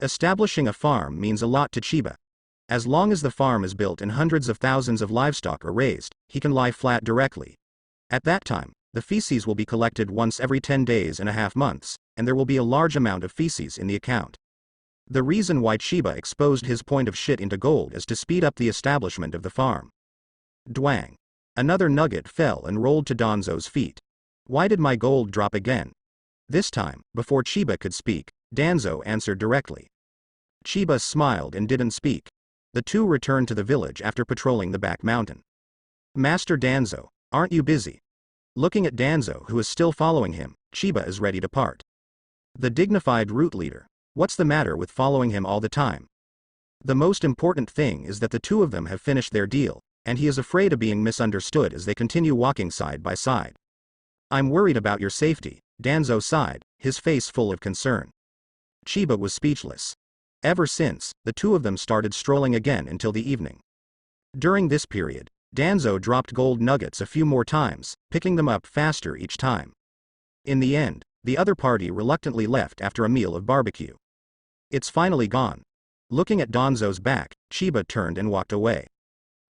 Establishing a farm means a lot to Chiba. As long as the farm is built and hundreds of thousands of livestock are raised, he can lie flat directly. At that time, the feces will be collected once every 10 days and a half months, and there will be a large amount of feces in the account. The reason why Chiba exposed his point of shit into gold is to speed up the establishment of the farm. Dwang. Another nugget fell and rolled to Danzo's feet. Why did my gold drop again? This time, before Chiba could speak, Danzo answered directly. Chiba smiled and didn't speak. The two returned to the village after patrolling the back mountain. Master Danzo, aren't you busy? Looking at Danzo, who is still following him, Chiba is ready to part. The dignified root leader. What's the matter with following him all the time? The most important thing is that the two of them have finished their deal, and he is afraid of being misunderstood as they continue walking side by side. I'm worried about your safety, Danzo sighed, his face full of concern. Chiba was speechless. Ever since, the two of them started strolling again until the evening. During this period, Danzo dropped gold nuggets a few more times, picking them up faster each time. In the end, the other party reluctantly left after a meal of barbecue. It's finally gone. Looking at Danzo's back, Chiba turned and walked away.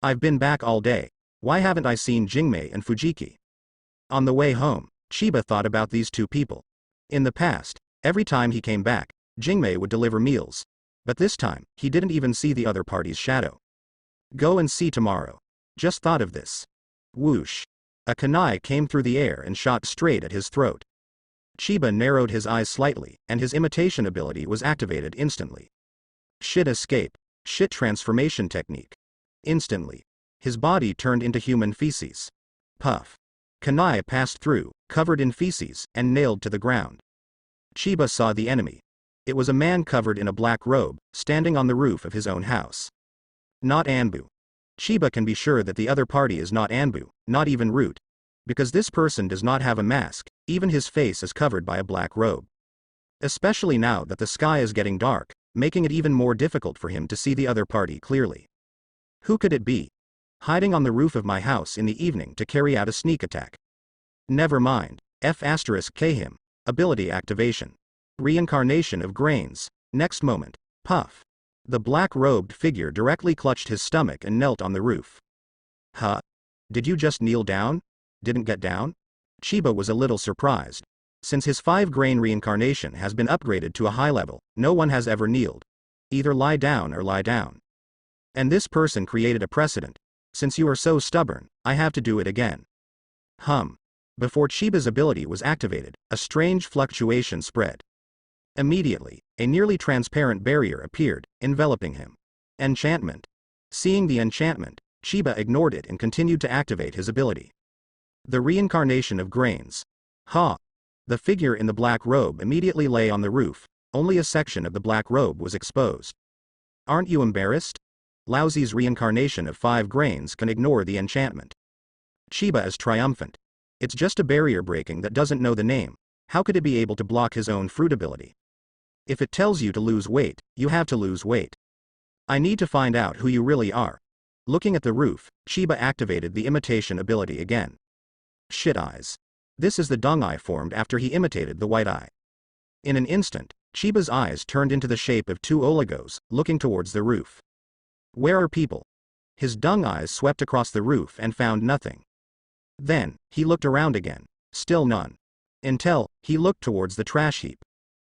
I've been back all day. Why haven't I seen Jingmei and Fujiki? On the way home, Chiba thought about these two people. In the past, every time he came back, Jingmei would deliver meals. But this time, he didn't even see the other party's shadow. Go and see tomorrow. Just thought of this. Whoosh. A kunai came through the air and shot straight at his throat. Chiba narrowed his eyes slightly, and his imitation ability was activated instantly. Shit escape. Shit transformation technique. Instantly, his body turned into human feces. Puff. Kunai passed through, covered in feces, and nailed to the ground. Chiba saw the enemy. It was a man covered in a black robe, standing on the roof of his own house. Not Anbu. Chiba can be sure that the other party is not Anbu, not even Root. Because this person does not have a mask, even his face is covered by a black robe. Especially now that the sky is getting dark, making it even more difficult for him to see the other party clearly. Who could it be? Hiding on the roof of my house in the evening to carry out a sneak attack. Never mind. F*K him. Ability activation. Reincarnation of grains. Next moment. Puff. The black-robed figure directly clutched his stomach and knelt on the roof. Huh? Did you just kneel down? Didn't get down? Chiba was a little surprised. Since his 5-grain reincarnation has been upgraded to a high level, no one has ever kneeled. Either lie down or lie down. And this person created a precedent. Since you are so stubborn, I have to do it again. Before Chiba's ability was activated, a strange fluctuation spread. Immediately, a nearly transparent barrier appeared, enveloping him. Enchantment. Seeing the enchantment, Chiba ignored it and continued to activate his ability. The reincarnation of grains. The figure in the black robe immediately lay on the roof, only a section of the black robe was exposed. Aren't you embarrassed? Laozi's reincarnation of 5 grains can ignore the enchantment. Chiba is triumphant. It's just a barrier breaking that doesn't know the name. How could it be able to block his own fruit ability? If it tells you to lose weight, you have to lose weight. I need to find out who you really are. Looking at the roof, Chiba activated the imitation ability again. Shit eyes. This is the dung eye formed after he imitated the white eye. In an instant, Chiba's eyes turned into the shape of 2 oligos, looking towards the roof. Where are people? His dung eyes swept across the roof and found nothing. Then, he looked around again. Still none. Until, he looked towards the trash heap.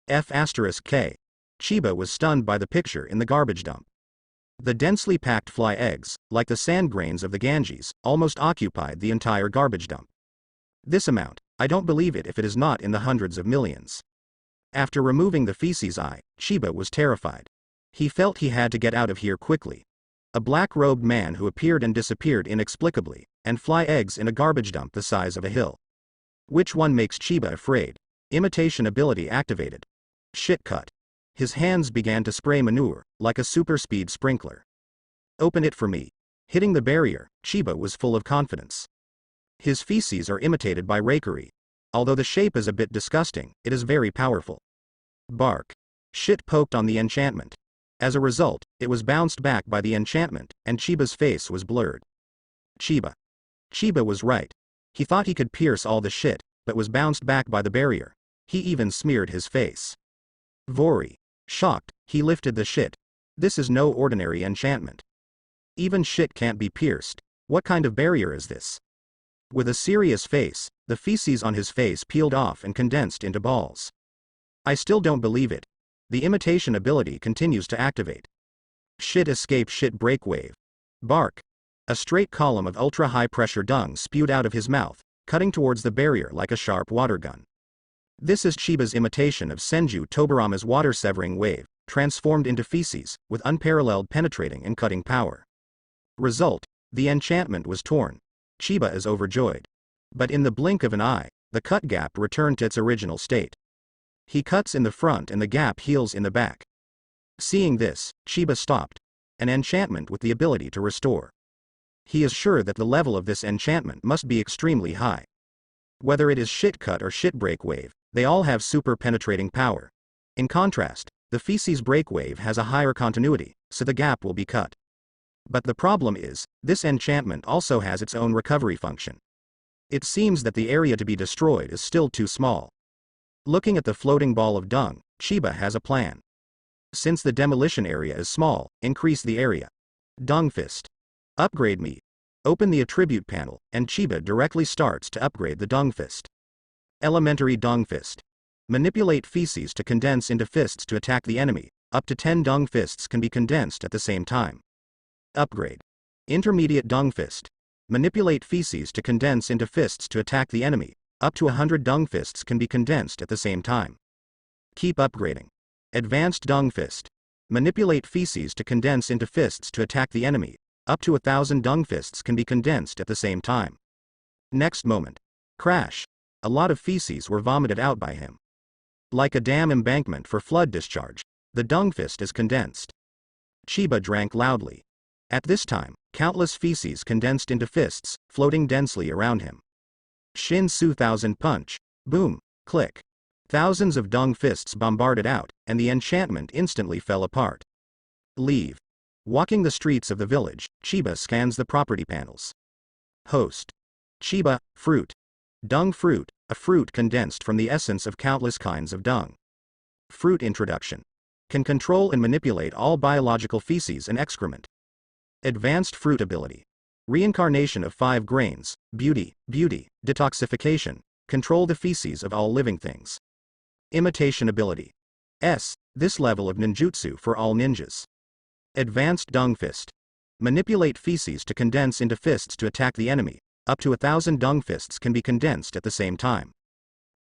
F*K. Chiba was stunned by the picture in the garbage dump. The densely packed fly eggs, like the sand grains of the Ganges, almost occupied the entire garbage dump. This amount, I don't believe it if it is not in the hundreds of millions. After removing the feces eye, Chiba was terrified. He felt he had to get out of here quickly. A black-robed man who appeared and disappeared inexplicably, and fly eggs in a garbage dump the size of a hill. Which one makes Chiba afraid? Imitation ability activated. Shit cut. His hands began to spray manure, like a super-speed sprinkler. Open it for me. Hitting the barrier, Chiba was full of confidence. His feces are imitated by rakery. Although the shape is a bit disgusting, it is very powerful. Bark. Shit poked on the enchantment. As a result, it was bounced back by the enchantment, and Chiba's face was blurred. Chiba. Chiba was right. He thought he could pierce all the shit, but was bounced back by the barrier. He even smeared his face. Vori. Shocked, He lifted the shit. This is no ordinary enchantment. Even shit can't be pierced. What kind of barrier is this? With a serious face, the feces on his face peeled off and condensed into balls. I still don't believe it. The imitation ability continues to activate. Shit escape shit break wave. Bark. A straight column of ultra-high pressure dung spewed out of his mouth, cutting towards the barrier like a sharp water gun. This is Chiba's imitation of Senju Tobarama's water-severing wave, transformed into feces, with unparalleled penetrating and cutting power. Result: the enchantment was torn. Chiba is overjoyed. But in the blink of an eye, the cut gap returned to its original state. He cuts in the front and the gap heals in the back. Seeing this, Chiba stopped. An enchantment with the ability to restore. He is sure that the level of this enchantment must be extremely high. Whether it is shit cut or shit break wave, they all have super penetrating power. In contrast, the feces break wave has a higher continuity, so the gap will be cut. But the problem is, this enchantment also has its own recovery function. It seems that the area to be destroyed is still too small. Looking at the floating ball of dung, Chiba has a plan. Since the demolition area is small, increase the area. Dung fist. Upgrade me. Open the attribute panel, and Chiba directly starts to upgrade the dung fist. Elementary dung fist. Manipulate feces to condense into fists to attack the enemy. Up to 10 dung fists can be condensed at the same time. Upgrade. Intermediate dung fist. Manipulate feces to condense into fists to attack the enemy. Up to 100 dung fists can be condensed at the same time. Keep upgrading. Advanced dung fist. Manipulate feces to condense into fists to attack the enemy. Up to 1,000 dung fists can be condensed at the same time. Next moment. Crash. A lot of feces were vomited out by him. Like a dam embankment for flood discharge, the dung fist is condensed. Chiba drank loudly. At this time, countless feces condensed into fists, floating densely around him. Shin Su 1000 punch. Boom. Click. Thousands of dung fists bombarded out, and the enchantment instantly fell apart. Leave. Walking the streets of the village, Chiba scans the property panels. Host. Chiba, fruit. Dung fruit, a fruit condensed from the essence of countless kinds of dung. Fruit introduction. Can control and manipulate all biological feces and excrement. Advanced fruit ability. Reincarnation of 5 grains, beauty, detoxification, control the feces of all living things. Imitation ability. This level of ninjutsu for all ninjas. Advanced dung fist. Manipulate feces to condense into fists to attack the enemy. Up to 1,000 dung fists can be condensed at the same time.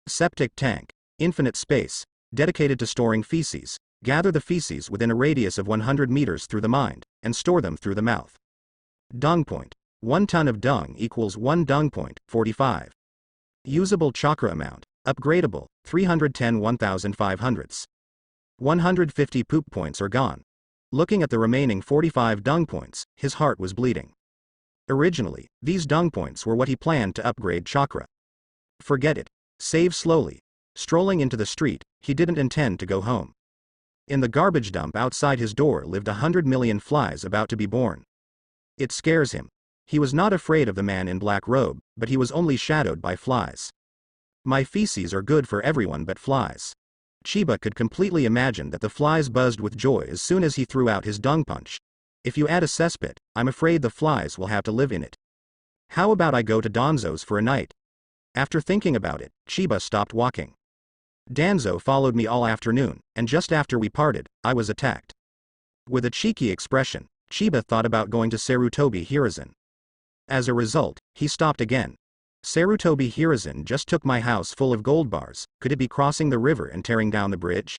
Septic tank. Infinite space, dedicated to storing feces. Gather the feces within a radius of 100 meters through the mind, and store them through the mouth. Dung point. 1 ton of dung equals 1 dung point, 45. Usable chakra amount. Upgradable, 310 1,500s. 150 poop points are gone. Looking at the remaining 45 dung points, his heart was bleeding. Originally, these dung points were what he planned to upgrade chakra. Forget it. Save slowly. Strolling into the street, he didn't intend to go home. In the garbage dump outside his door lived 100 million flies about to be born. It scares him. He was not afraid of the man in black robe, but he was only shadowed by flies. My feces are good for everyone but flies. Chiba could completely imagine that the flies buzzed with joy as soon as he threw out his dung punch. If you add a cesspit, I'm afraid the flies will have to live in it. How about I go to Danzo's for a night? After thinking about it, Chiba stopped walking. Danzo followed me all afternoon, and just after we parted, I was attacked. With a cheeky expression, Chiba thought about going to Sarutobi Hiruzen. As a result, he stopped again. Sarutobi Hiruzen just took my house full of gold bars. Could it be crossing the river and tearing down the bridge?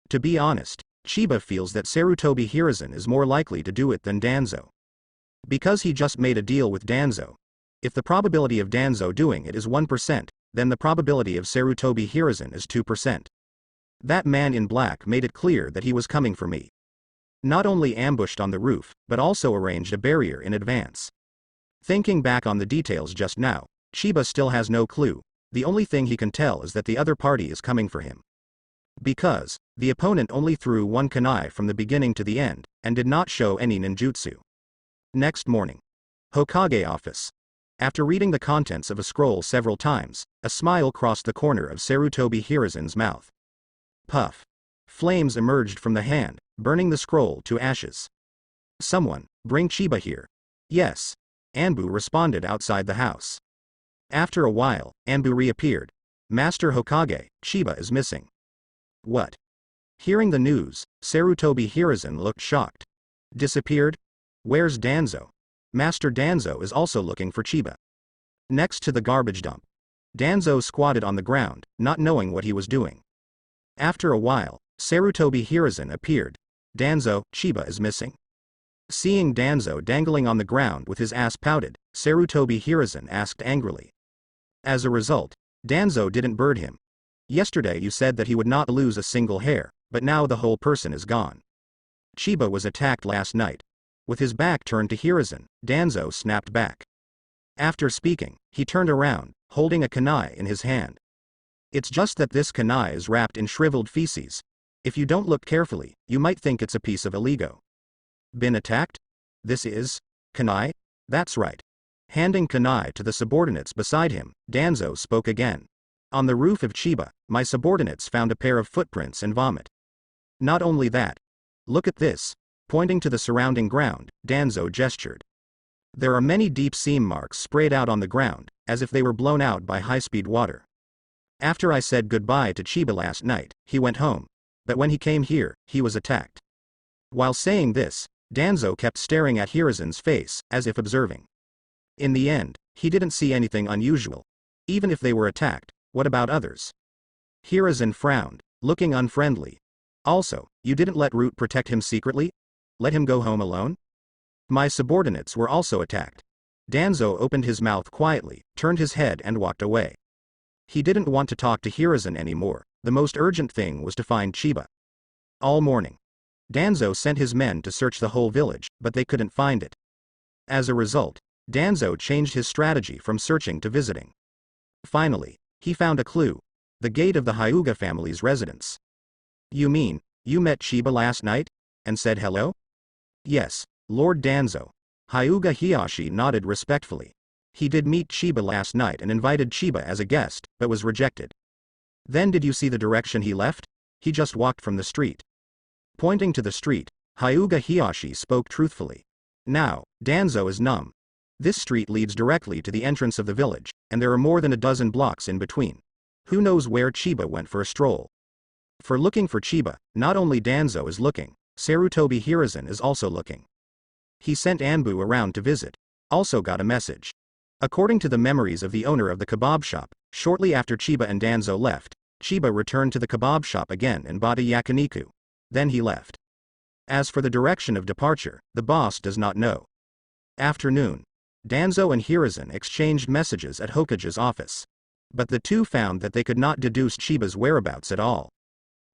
To be honest, Chiba feels that Sarutobi Hiruzen is more likely to do it than Danzo. Because he just made a deal with Danzo. If the probability of Danzo doing it is 1%, then the probability of Sarutobi Hiruzen is 2%. That man in black made it clear that he was coming for me. Not only ambushed on the roof, but also arranged a barrier in advance. Thinking back on the details just now, Chiba still has no clue. The only thing he can tell is that the other party is coming for him. Because the opponent only threw 1 kunai from the beginning to the end, and did not show any ninjutsu. Next morning. Hokage office. After reading the contents of a scroll several times, a smile crossed the corner of Sarutobi Hiruzen's mouth. Puff. Flames emerged from the hand, burning the scroll to ashes. Someone, bring Chiba here. Yes. Anbu responded outside the house. After a while, Anbu reappeared. Master Hokage, Chiba is missing. What? Hearing the news, Sarutobi Hiruzen looked shocked. Disappeared? Where's Danzo? Master Danzo is also looking for Chiba. Next to the garbage dump. Danzo squatted on the ground, not knowing what he was doing. After a while, Sarutobi Hiruzen appeared. Danzo, Chiba is missing. Seeing Danzo dangling on the ground with his ass pouted, Sarutobi Hiruzen asked angrily. As a result, Danzo didn't bird him. Yesterday you said that he would not lose a single hair, but now the whole person is gone. Chiba was attacked last night. With his back turned to Hiruzen, Danzo snapped back. After speaking, he turned around, holding a kunai in his hand. It's just that this kunai is wrapped in shriveled feces. If you don't look carefully, you might think it's a piece of illego. Been attacked? This is kunai? That's right. Handing kunai to the subordinates beside him, Danzo spoke again. On the roof of Chiba, my subordinates found a pair of footprints and vomit. Not only that. Look at this. Pointing to the surrounding ground, Danzo gestured. There are many deep seam marks sprayed out on the ground, as if they were blown out by high-speed water. After I said goodbye to Chiba last night, he went home. But when he came here, he was attacked. While saying this, Danzo kept staring at Hiruzen's face, as if observing. In the end, he didn't see anything unusual. Even if they were attacked, what about others? Hiruzen frowned, looking unfriendly. Also, you didn't let Root protect him secretly? Let him go home alone? My subordinates were also attacked. Danzo opened his mouth quietly, turned his head and walked away. He didn't want to talk to Hiruzen anymore. The most urgent thing was to find Chiba. All morning, Danzo sent his men to search the whole village, but they couldn't find it. As a result, Danzo changed his strategy from searching to visiting. Finally, he found a clue. The gate of the Hyuga family's residence. You mean, you met Chiba last night? And said hello? Yes, Lord Danzo. Hyuga Hiyashi nodded respectfully. He did meet Chiba last night and invited Chiba as a guest, but was rejected. Then did you see the direction he left? He just walked from the street. Pointing to the street, Hyuga Hiyashi spoke truthfully. Now, Danzo is numb. This street leads directly to the entrance of the village, and there are more than a dozen blocks in between. Who knows where Chiba went for a stroll? For looking for Chiba, not only Danzo is looking, Sarutobi Hiruzen is also looking. He sent Anbu around to visit. Also got a message. According to the memories of the owner of the kebab shop, shortly after Chiba and Danzo left, Chiba returned to the kebab shop again and bought a yakiniku. Then he left. As for the direction of departure, the boss does not know. Afternoon. Danzo and Hiruzen exchanged messages at Hokage's office. But the two found that they could not deduce Chiba's whereabouts at all.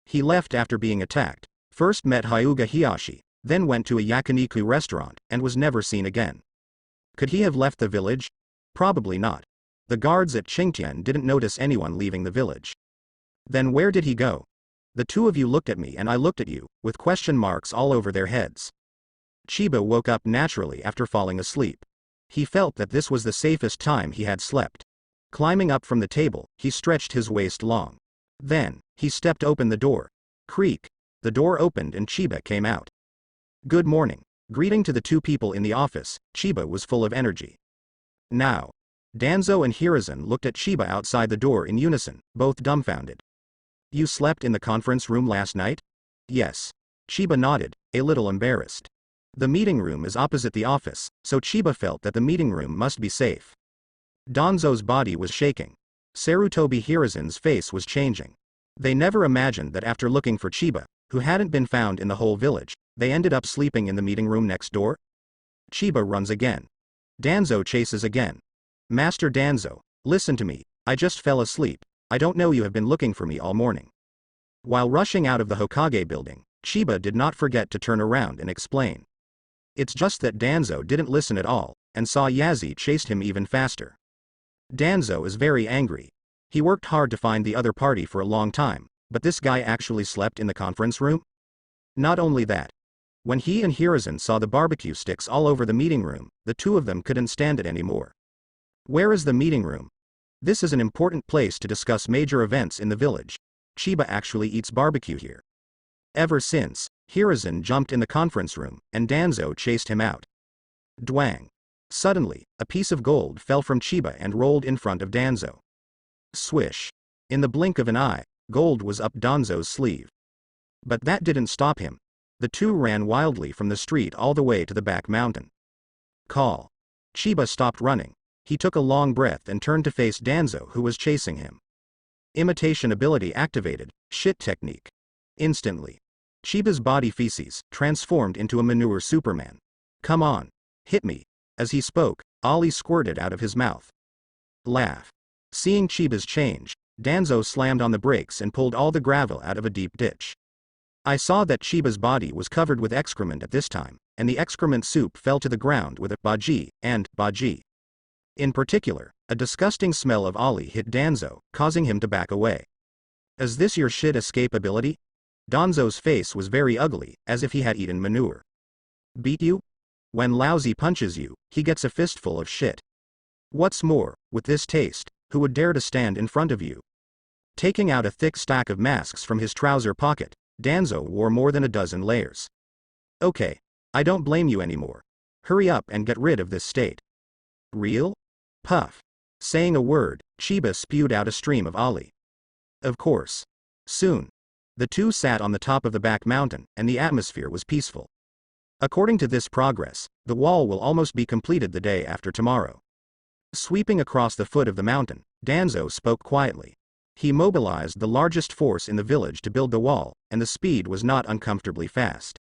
He left after being attacked, first met Hyuga Hiyashi, then went to a yakiniku restaurant, and was never seen again. Could he have left the village? Probably not. The guards at Qingtian didn't notice anyone leaving the village. Then where did he go? The two of you looked at me and I looked at you, with question marks all over their heads. Chiba woke up naturally after falling asleep. He felt that this was the safest time he had slept. Climbing up from the table, he stretched his waist long. Then, he stepped open the door. Creak. The door opened and Chiba came out. Good morning. Greeting to the two people in the office, Chiba was full of energy. Now. Danzo and Hiruzen looked at Chiba outside the door in unison, both dumbfounded. You slept in the conference room last night? Yes. Chiba nodded, a little embarrassed. The meeting room is opposite the office, so Chiba felt that the meeting room must be safe. Danzo's body was shaking. Sarutobi Hiruzen's face was changing. They never imagined that after looking for Chiba, who hadn't been found in the whole village, they ended up sleeping in the meeting room next door. Chiba runs again. Danzo chases again. Master Danzo, listen to me, I just fell asleep. I don't know you have been looking for me all morning. While rushing out of the Hokage building, Chiba did not forget to turn around and explain. It's just that Danzo didn't listen at all, and saw Yazi chased him even faster. Danzo is very angry. He worked hard to find the other party for a long time, but this guy actually slept in the conference room? Not only that. When he and Hiruzen saw the barbecue sticks all over the meeting room, the two of them couldn't stand it anymore. Where is the meeting room? This is an important place to discuss major events in the village. Chiba actually eats barbecue here. Ever since, Hiruzen jumped in the conference room, and Danzo chased him out. Dwang. Suddenly, a piece of gold fell from Chiba and rolled in front of Danzo. Swish. In the blink of an eye, gold was up Danzo's sleeve. But that didn't stop him. The two ran wildly from the street all the way to the back mountain. Call. Chiba stopped running. He took a long breath and turned to face Danzo, who was chasing him. Imitation ability activated, shit technique. Instantly. Chiba's body feces transformed into a manure Superman. Come on. Hit me. As he spoke, Ollie squirted out of his mouth. Laugh. Seeing Chiba's change, Danzo slammed on the brakes and pulled all the gravel out of a deep ditch. I saw that Chiba's body was covered with excrement at this time, and the excrement soup fell to the ground with a baji and baji. In particular, a disgusting smell of Ollie hit Danzo, causing him to back away. Is this your shit escape ability? Danzo's face was very ugly, as if he had eaten manure. Beat you? When Lousy punches you, he gets a fistful of shit. What's more, with this taste, who would dare to stand in front of you? Taking out a thick stack of masks from his trouser pocket, Danzo wore more than a dozen layers. Okay. I don't blame you anymore. Hurry up and get rid of this state. Real? Puff. Saying a word, Chiba spewed out a stream of Ollie. Of course. Soon. The two sat on the top of the back mountain, and the atmosphere was peaceful. According to this progress, the wall will almost be completed the day after tomorrow. Sweeping across the foot of the mountain, Danzo spoke quietly. He mobilized the largest force in the village to build the wall, and the speed was not uncomfortably fast.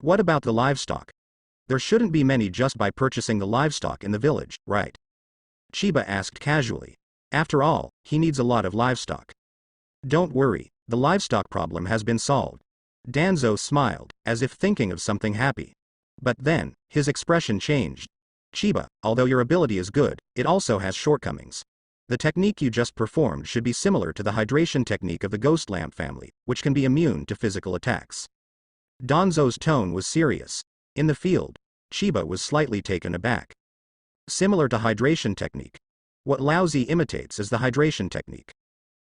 What about the livestock? There shouldn't be many just by purchasing the livestock in the village, right? Chiba asked casually. After all, he needs a lot of livestock. Don't worry, the livestock problem has been solved. Danzo smiled, as if thinking of something happy. But then, his expression changed. Chiba, although your ability is good, it also has shortcomings. The technique you just performed should be similar to the hydration technique of the ghost lamp family, which can be immune to physical attacks. Danzo's tone was serious. In the field, Chiba was slightly taken aback. Similar to hydration technique. What Lousy imitates is the hydration technique.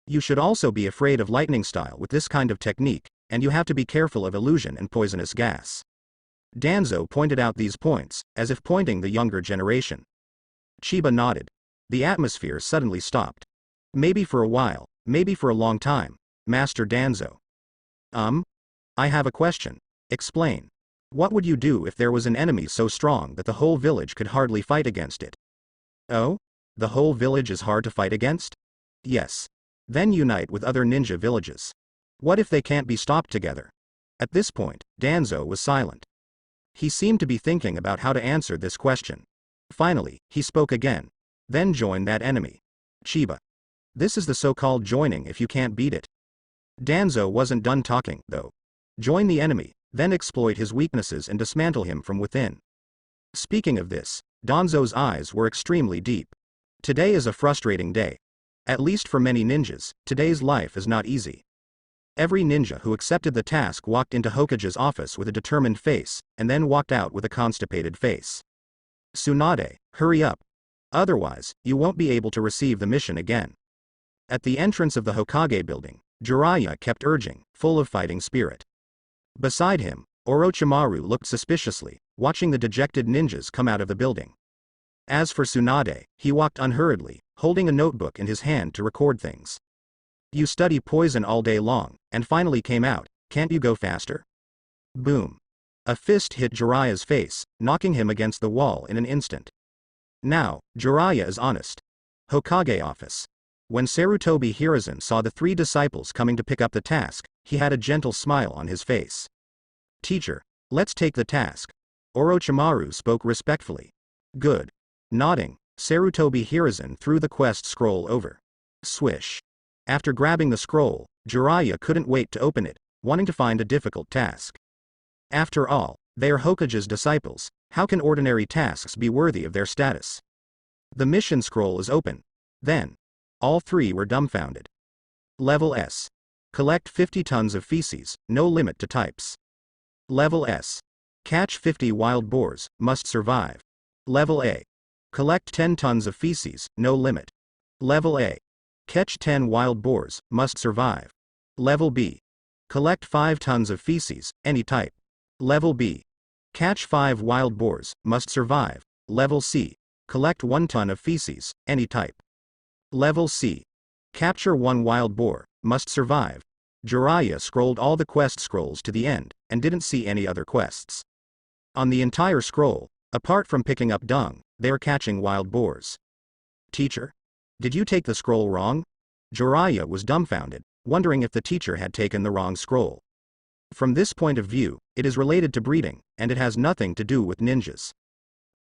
You should also be afraid of lightning style with this kind of technique, and you have to be careful of illusion and poisonous gas. Danzo pointed out these points, as if pointing the younger generation. Chiba nodded. The atmosphere suddenly stopped. Maybe for a while, maybe for a long time, Master Danzo. I have a question. Explain. What would you do if there was an enemy so strong that the whole village could hardly fight against it? Oh? The whole village is hard to fight against? Yes. Then unite with other ninja villages. What if they can't be stopped together? At this point, Danzo was silent. He seemed to be thinking about how to answer this question. Finally, he spoke again. Then join that enemy. Chiba. This is the so-called joining if you can't beat it. Danzo wasn't done talking, though. Join the enemy, then exploit his weaknesses and dismantle him from within. Speaking of this, Danzo's eyes were extremely deep. Today is a frustrating day. At least for many ninjas, today's life is not easy. Every ninja who accepted the task walked into Hokage's office with a determined face, and then walked out with a constipated face. Tsunade, hurry up. Otherwise, you won't be able to receive the mission again. At the entrance of the Hokage building, Jiraiya kept urging, full of fighting spirit. Beside him, Orochimaru looked suspiciously, watching the dejected ninjas come out of the building. As for Tsunade, he walked unhurriedly, holding a notebook in his hand to record things. You study poison all day long, and finally came out, can't you go faster? Boom. A fist hit Jiraiya's face, knocking him against the wall in an instant. Now, Jiraiya is honest. Hokage office. When Sarutobi Hiruzen saw the three disciples coming to pick up the task, he had a gentle smile on his face. Teacher, let's take the task. Orochimaru spoke respectfully. Good. Nodding, Sarutobi Hiruzen threw the quest scroll over. Swish. After grabbing the scroll, Jiraiya couldn't wait to open it, wanting to find a difficult task. After all, they are Hokage's disciples, how can ordinary tasks be worthy of their status? The mission scroll is open. Then, all three were dumbfounded. Level S. Collect 50 tons of feces, no limit to types. Level S. Catch 50 wild boars, must survive. Level A. Collect 10 tons of feces, no limit. Level A. Catch 10 wild boars, must survive. Level B. Collect 5 tons of feces, any type. Level B. Catch 5 wild boars, must survive. Level C. Collect 1 ton of feces, any type. Level C. Capture 1 wild boar, must survive. Jiraiya scrolled all the quest scrolls to the end, and didn't see any other quests. On the entire scroll, apart from picking up dung, they are catching wild boars. Teacher? Did you take the scroll wrong? Jiraiya was dumbfounded, wondering if the teacher had taken the wrong scroll. From this point of view, it is related to breeding, and it has nothing to do with ninjas.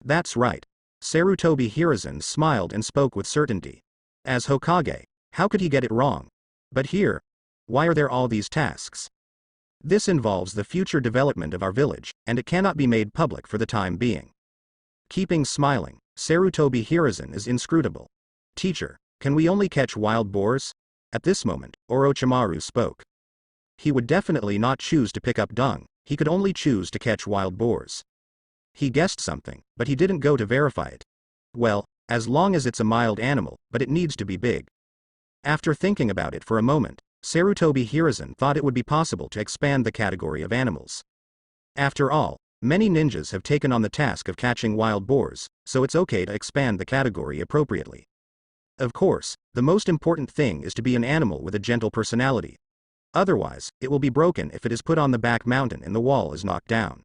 That's right. Sarutobi Hiruzen smiled and spoke with certainty. As Hokage, how could he get it wrong? But here, why are there all these tasks? This involves the future development of our village, and it cannot be made public for the time being. Keeping smiling, Sarutobi Hiruzen is inscrutable. Teacher, can we only catch wild boars? At this moment, Orochimaru spoke. He would definitely not choose to pick up dung, he could only choose to catch wild boars. He guessed something, but he didn't go to verify it. Well, as long as it's a mild animal, but it needs to be big. After thinking about it for a moment, Sarutobi Hiruzen thought it would be possible to expand the category of animals. After all, many ninjas have taken on the task of catching wild boars, so it's okay to expand the category appropriately. Of course, the most important thing is to be an animal with a gentle personality. Otherwise, it will be broken if it is put on the back mountain and the wall is knocked down.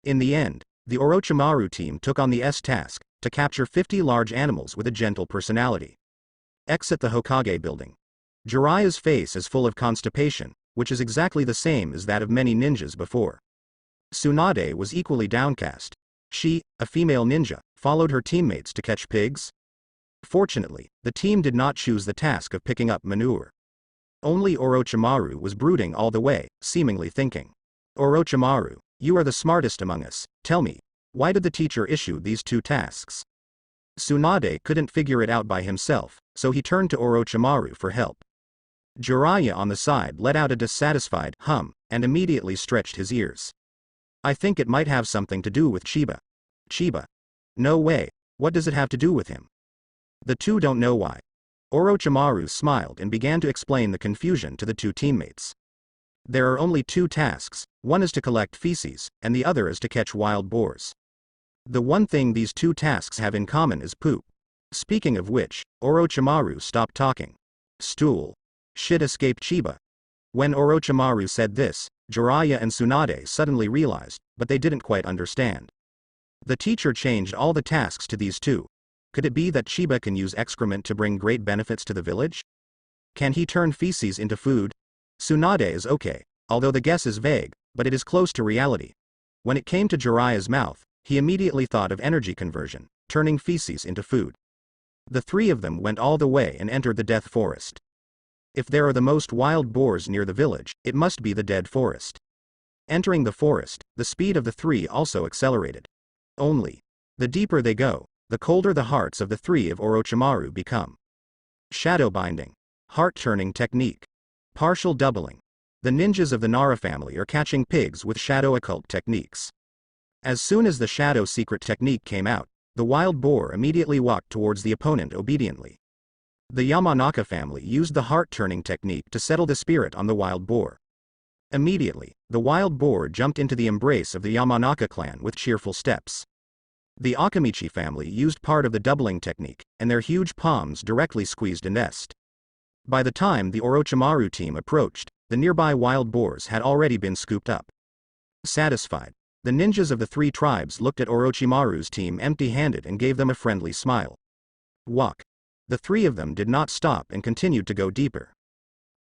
In the end, the Orochimaru team took on the task, to capture 50 large animals with a gentle personality. Exit the Hokage building. Jiraiya's face is full of constipation, which is exactly the same as that of many ninjas before. Tsunade was equally downcast. She, a female ninja, followed her teammates to catch pigs? Fortunately, the team did not choose the task of picking up manure. Only Orochimaru was brooding all the way, seemingly thinking. Orochimaru, you are the smartest among us, tell me, why did the teacher issue these 2 tasks? Tsunade couldn't figure it out by himself, so he turned to Orochimaru for help. Jiraiya on the side let out a dissatisfied hum, and immediately stretched his ears. I think it might have something to do with Chiba. Chiba? No way, what does it have to do with him? The two don't know why. Orochimaru smiled and began to explain the confusion to the 2 teammates. There are only 2 tasks, one is to collect feces, and the other is to catch wild boars. The one thing these 2 tasks have in common is poop. Speaking of which, Orochimaru stopped talking. Stool. Shit escaped Chiba. When Orochimaru said this, Jiraiya and Tsunade suddenly realized, but they didn't quite understand. The teacher changed all the tasks to these 2. Could it be that Chiba can use excrement to bring great benefits to the village? Can he turn feces into food? Tsunade is okay, although the guess is vague, but it is close to reality. When it came to Jiraiya's mouth, he immediately thought of energy conversion, turning feces into food. The 3 of them went all the way and entered the death forest. If there are the most wild boars near the village, it must be the dead forest. Entering the forest, the speed of the 3 also accelerated. Only, the deeper they go, the colder the hearts of the 3 of Orochimaru become. Shadow binding. Heart-turning technique. Partial doubling. The ninjas of the Nara family are catching pigs with shadow occult techniques. As soon as the shadow secret technique came out, the wild boar immediately walked towards the opponent obediently. The Yamanaka family used the heart-turning technique to settle the spirit on the wild boar. Immediately, the wild boar jumped into the embrace of the Yamanaka clan with cheerful steps. The Akamichi family used part of the doubling technique, and their huge palms directly squeezed a nest. By the time the Orochimaru team approached, the nearby wild boars had already been scooped up. Satisfied, the ninjas of the 3 tribes looked at Orochimaru's team empty-handed and gave them a friendly smile. Walk. The 3 of them did not stop and continued to go deeper.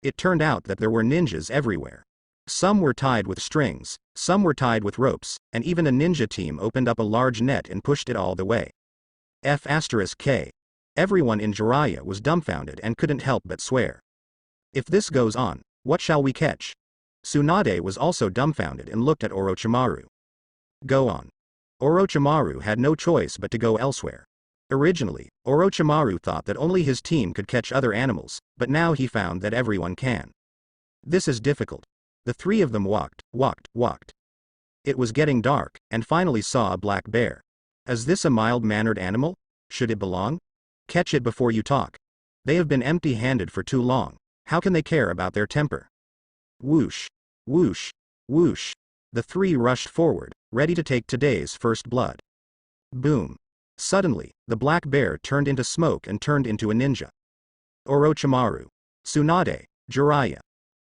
It turned out that there were ninjas everywhere. Some were tied with strings, some were tied with ropes, and even a ninja team opened up a large net and pushed it all the way. F*K. Everyone in Jiraiya was dumbfounded and couldn't help but swear. If this goes on, what shall we catch? Tsunade was also dumbfounded and looked at Orochimaru. Go on. Orochimaru had no choice but to go elsewhere. Originally, Orochimaru thought that only his team could catch other animals, but now he found that everyone can. This is difficult. The 3 of them walked. It was getting dark, and finally saw a black bear. Is this a mild-mannered animal? Should it belong? Catch it before you talk. They have been empty-handed for too long. How can they care about their temper? Whoosh. Whoosh! Whoosh! The three rushed forward, ready to take today's first blood. Boom! Suddenly, the black bear turned into smoke and turned into a ninja. Orochimaru. Tsunade, Jiraiya.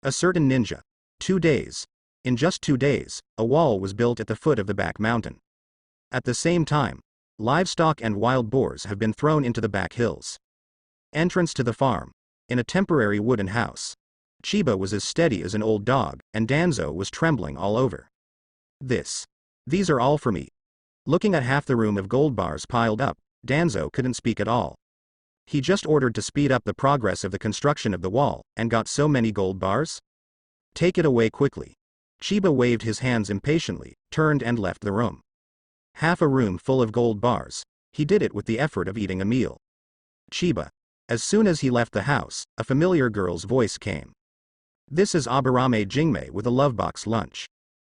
A certain ninja. 2 days. In just 2 days, a wall was built at the foot of the back mountain. At the same time, livestock and wild boars have been thrown into the back hills. Entrance to the farm. In a temporary wooden house. Chiba was as steady as an old dog, and Danzo was trembling all over. These are all for me. Looking at half the room of gold bars piled up, Danzo couldn't speak at all. He just ordered to speed up the progress of the construction of the wall, and got so many gold bars? Take it away quickly. Chiba waved his hands impatiently, turned and left the room. Half a room full of gold bars. He did it with the effort of eating a meal. Chiba. As soon as he left the house, a familiar girl's voice came. This is Aburame Jingmei with a lovebox lunch.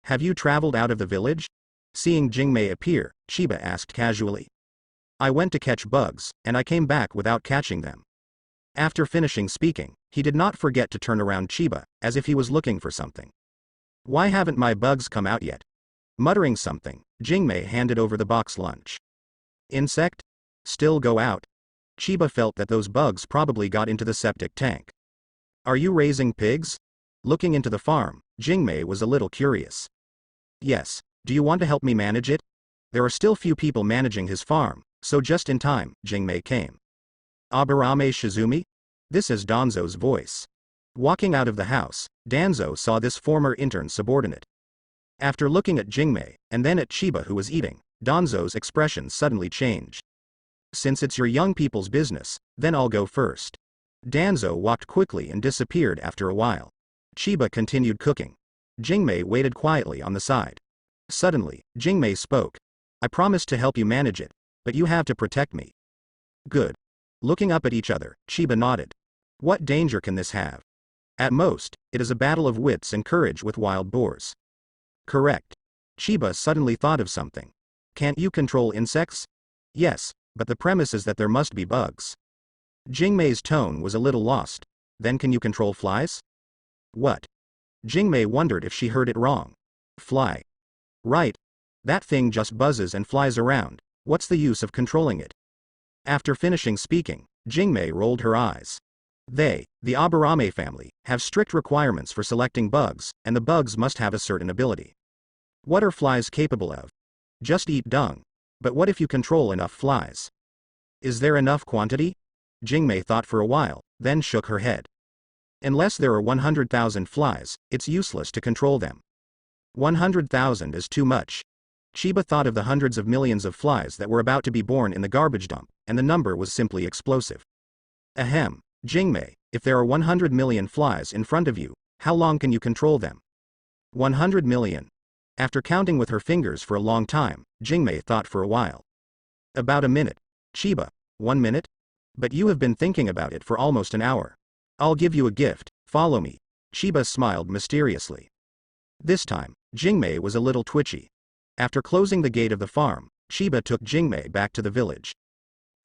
Have you traveled out of the village? Seeing Jingmei appear, Chiba asked casually. I went to catch bugs, and I came back without catching them. After finishing speaking, he did not forget to turn around Chiba, as if he was looking for something. Why haven't my bugs come out yet? Muttering something, Jingmei handed over the box lunch. Insect? Still go out? Chiba felt that those bugs probably got into the septic tank. Are you raising pigs? Looking into the farm, Jingmei was a little curious. Yes, do you want to help me manage it? There are still few people managing his farm, so just in time, Jingmei came. Aburame Shizumi? This is Danzo's voice. Walking out of the house, Danzo saw this former intern subordinate. After looking at Jingmei, and then at Chiba who was eating, Danzo's expression suddenly changed. Since it's your young people's business, then I'll go first. Danzo walked quickly and disappeared after a while. Chiba continued cooking. Jingmei waited quietly on the side. Suddenly, Jingmei spoke. I promised to help you manage it, but you have to protect me. Good. Looking up at each other, Chiba nodded. What danger can this have? At most, it is a battle of wits and courage with wild boars. Correct. Chiba suddenly thought of something. Can't you control insects? Yes, but the premise is that there must be bugs. Jingmei's tone was a little lost. Then can you control flies? What? Jingmei wondered if she heard it wrong. Fly. Right. That thing just buzzes and flies around. What's the use of controlling it? After finishing speaking, Jingmei rolled her eyes. They, the Aburame family, have strict requirements for selecting bugs, and the bugs must have a certain ability. What are flies capable of? Just eat dung. But what if you control enough flies? Is there enough quantity? Jingmei thought for a while, then shook her head. Unless there are 100,000 flies, it's useless to control them. 100,000 is too much. Chiba thought of the hundreds of millions of flies that were about to be born in the garbage dump, and the number was simply explosive. Ahem, Jingmei, if there are 100 million flies in front of you, how long can you control them? 100 million. After counting with her fingers for a long time, Jingmei thought for a while. About a minute. Chiba, 1 minute? But you have been thinking about it for almost an hour. I'll give you a gift, follow me. Chiba smiled mysteriously. This time, Jingmei was a little twitchy. After closing the gate of the farm, Chiba took Jingmei back to the village.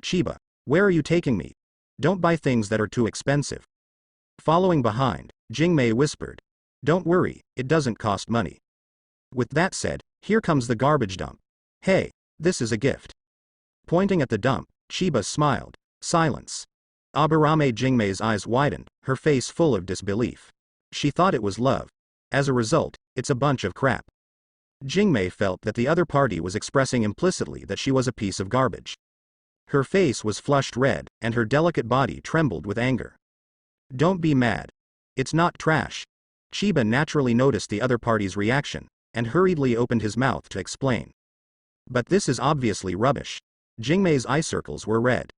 Chiba, where are you taking me? Don't buy things that are too expensive. Following behind, Jingmei whispered. Don't worry, it doesn't cost money. With that said, here comes the garbage dump. Hey, this is a gift. Pointing at the dump, Chiba smiled. Silence. Aburame Jingmei's eyes widened, her face full of disbelief. She thought it was love. As a result, it's a bunch of crap. Jingmei felt that the other party was expressing implicitly that she was a piece of garbage. Her face was flushed red, and her delicate body trembled with anger. Don't be mad. It's not trash. Chiba naturally noticed the other party's reaction, and hurriedly opened his mouth to explain. But this is obviously rubbish. Jingmei's eye circles were red.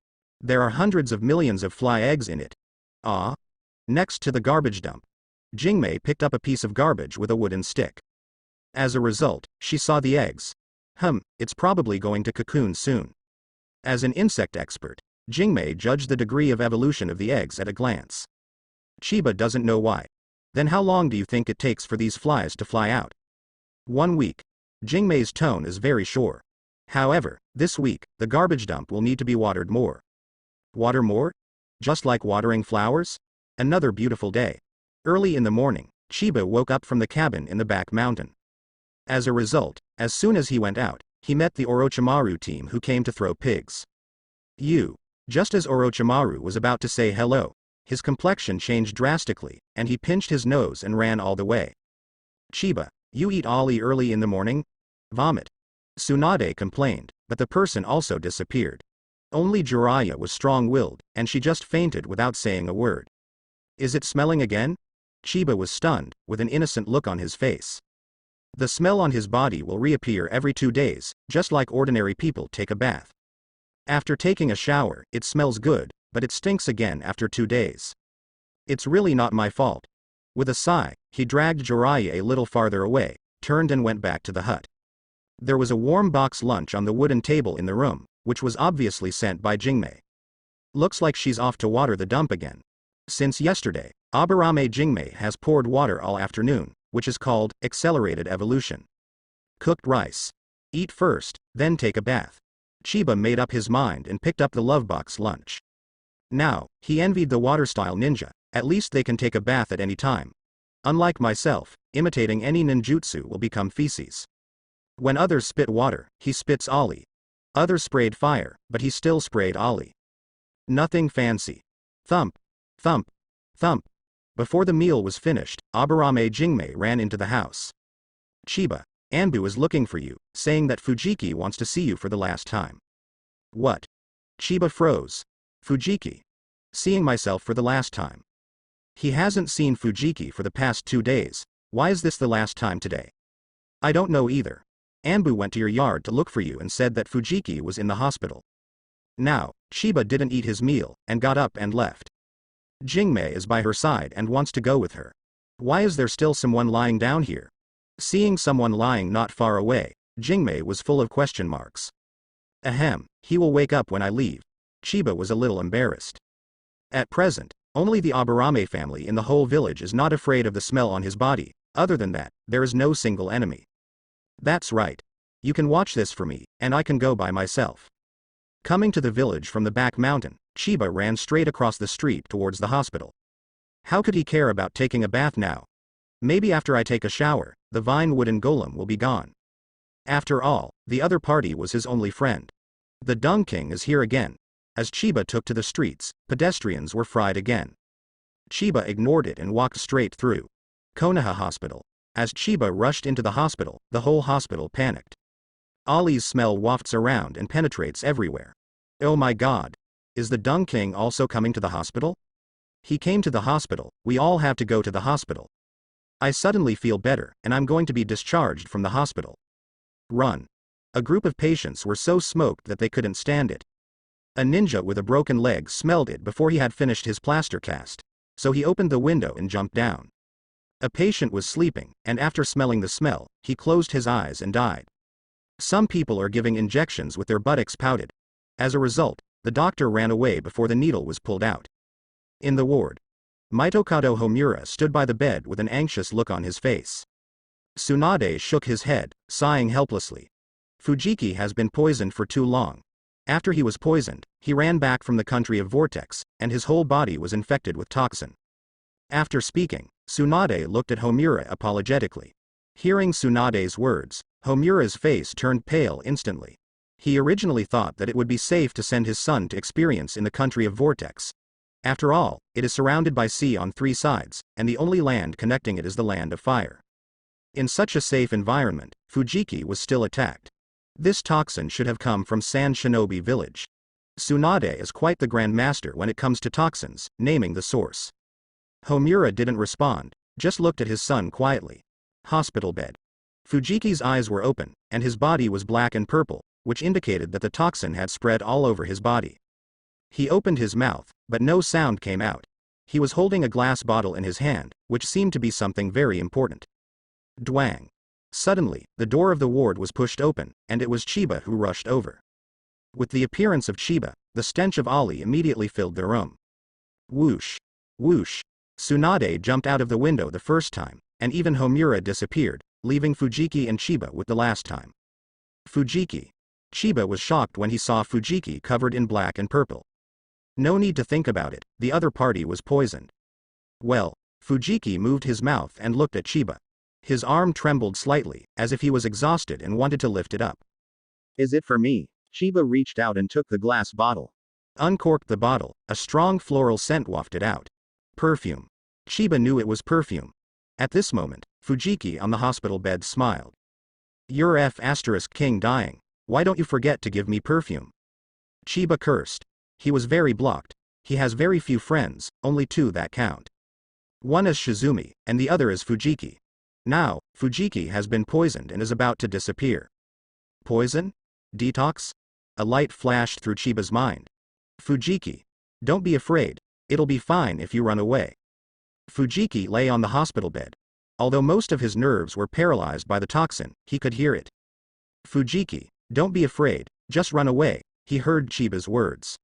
There are hundreds of millions of fly eggs in it. Ah? Next to the garbage dump. Jingmei picked up a piece of garbage with a wooden stick. As a result, she saw the eggs. It's probably going to cocoon soon. As an insect expert, Jingmei judged the degree of evolution of the eggs at a glance. Chiba doesn't know why. Then how long do you think it takes for these flies to fly out? 1 week. Jingmei's tone is very sure. However, this week, the garbage dump will need to be watered more. Water more? Just like watering flowers? Another beautiful day. Early in the morning, Chiba woke up from the cabin in the back mountain. As a result, as soon as he went out, he met the Orochimaru team who came to throw pigs. Just as Orochimaru was about to say hello, his complexion changed drastically, and he pinched his nose and ran all the way. Chiba, you eat ollie early in the morning? Vomit. Tsunade complained, but the person also disappeared. Only Jiraiya was strong-willed, and she just fainted without saying a word. Is it smelling again? Chiba was stunned, with an innocent look on his face. The smell on his body will reappear every 2 days, just like ordinary people take a bath. After taking a shower, it smells good, but it stinks again after 2 days. It's really not my fault. With a sigh, he dragged Jiraiya a little farther away, turned and went back to the hut. There was a warm box lunch on the wooden table in the room, which was obviously sent by Jingmei. Looks like she's off to water the dump again. Since yesterday, Aburame Jingmei has poured water all afternoon, which is called accelerated evolution. Cooked rice. Eat first, then take a bath. Chiba made up his mind and picked up the lovebox lunch. Now, he envied the water-style ninja, at least they can take a bath at any time. Unlike myself, imitating any ninjutsu will become feces. When others spit water, he spits ollie. Others sprayed fire, but he still sprayed ollie. Nothing fancy. Thump. Thump. Thump. Before the meal was finished, Aburame Jingmei ran into the house. Chiba, Anbu is looking for you, saying that Fujiki wants to see you for the last time. What? Chiba froze. Fujiki. Seeing myself for the last time. He hasn't seen Fujiki for the past 2 days, why is this the last time today? I don't know either. Anbu went to your yard to look for you and said that Fujiki was in the hospital. Now, Chiba didn't eat his meal, and got up and left. Jingmei is by her side and wants to go with her. Why is there still someone lying down here? Seeing someone lying not far away, Jingmei was full of question marks. Ahem, he will wake up when I leave. Chiba was a little embarrassed. At present, only the Aburame family in the whole village is not afraid of the smell on his body. Other than that, there is no single enemy. That's right. You can watch this for me, and I can go by myself. Coming to the village from the back mountain, Chiba ran straight across the street towards the hospital. How could he care about taking a bath now? Maybe after I take a shower, the vine wooden golem will be gone. After all, the other party was his only friend. The Dung King is here again. As Chiba took to the streets, pedestrians were fried again. Chiba ignored it and walked straight through Konoha Hospital. As Chiba rushed into the hospital, the whole hospital panicked. Ollie's smell wafts around and penetrates everywhere. Oh my god. Is the Dung King also coming to the hospital? He came to the hospital, we all have to go to the hospital. I suddenly feel better, and I'm going to be discharged from the hospital. Run. A group of patients were so smoked that they couldn't stand it. A ninja with a broken leg smelled it before he had finished his plaster cast, so he opened the window and jumped down. A patient was sleeping, and after smelling the smell, he closed his eyes and died. Some people are giving injections with their buttocks pouted. As a result, the doctor ran away before the needle was pulled out. In the ward, Mitokado Homura stood by the bed with an anxious look on his face. Tsunade shook his head, sighing helplessly. Fujiki has been poisoned for too long. After he was poisoned, he ran back from the country of Vortex, and his whole body was infected with toxin. After speaking, Tsunade looked at Homura apologetically. Hearing Tsunade's words, Homura's face turned pale instantly. He originally thought that it would be safe to send his son to experience in the country of Vortex. After all, it is surrounded by sea on 3 sides, and the only land connecting it is the land of fire. In such a safe environment, Fujiki was still attacked. This toxin should have come from San Shinobi village. Tsunade is quite the Grand Master when it comes to toxins, naming the source. Homura didn't respond, just looked at his son quietly. Hospital bed. Fujiki's eyes were open, and his body was black and purple, which indicated that the toxin had spread all over his body. He opened his mouth, but no sound came out. He was holding a glass bottle in his hand, which seemed to be something very important. Dwang. Suddenly, the door of the ward was pushed open, and it was Chiba who rushed over. With the appearance of Chiba, the stench of ollie immediately filled the room. Whoosh. Whoosh. Tsunade jumped out of the window the first time, and even Homura disappeared, leaving Fujiki and Chiba with the last time. Fujiki. Chiba was shocked when he saw Fujiki covered in black and purple. No need to think about it, the other party was poisoned. Well, Fujiki moved his mouth and looked at Chiba. His arm trembled slightly, as if he was exhausted and wanted to lift it up. Is it for me? Chiba reached out and took the glass bottle. Uncorked the bottle, a strong floral scent wafted out. Perfume. Chiba knew it was perfume. At this moment, Fujiki on the hospital bed smiled. You're F***king dying. Why don't you forget to give me perfume? Chiba cursed. He was very blocked. He has very few friends, only 2 that count. One is Shizumi, and the other is Fujiki. Now, Fujiki has been poisoned and is about to disappear. Poison? Detox? A light flashed through Chiba's mind. Fujiki. Don't be afraid. It'll be fine if you run away. Fujiki lay on the hospital bed. Although most of his nerves were paralyzed by the toxin, he could hear it. Fujiki, don't be afraid, just run away, he heard Chiba's words.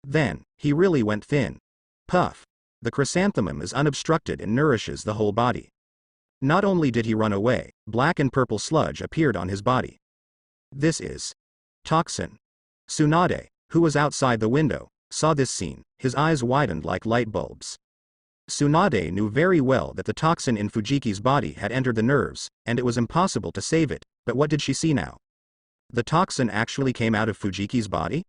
Then, he really went thin. Puff. The chrysanthemum is unobstructed and nourishes the whole body. Not only did he run away, black and purple sludge appeared on his body. This is toxin. Tsunade, who was outside the window, saw this scene, his eyes widened like light bulbs. Tsunade knew very well that the toxin in Fujiki's body had entered the nerves, and it was impossible to save it, but what did she see now? The toxin actually came out of Fujiki's body?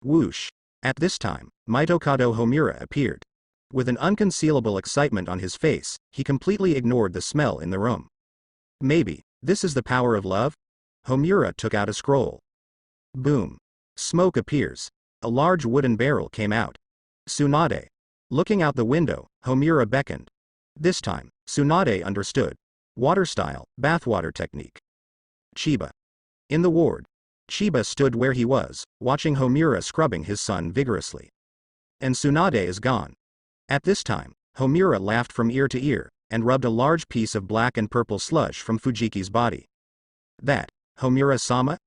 Whoosh. At this time, Mitokado Homura appeared. With an unconcealable excitement on his face, he completely ignored the smell in the room. Maybe, this is the power of love? Homura took out a scroll. Boom. Smoke appears. A large wooden barrel came out. Tsunade. Looking out the window, Homura beckoned. This time, Tsunade understood. Water style, bathwater technique. Chiba. In the ward. Chiba stood where he was, watching Homura scrubbing his son vigorously. And Tsunade is gone. At this time, Homura laughed from ear to ear, and rubbed a large piece of black and purple sludge from Fujiki's body. That, Homura-sama?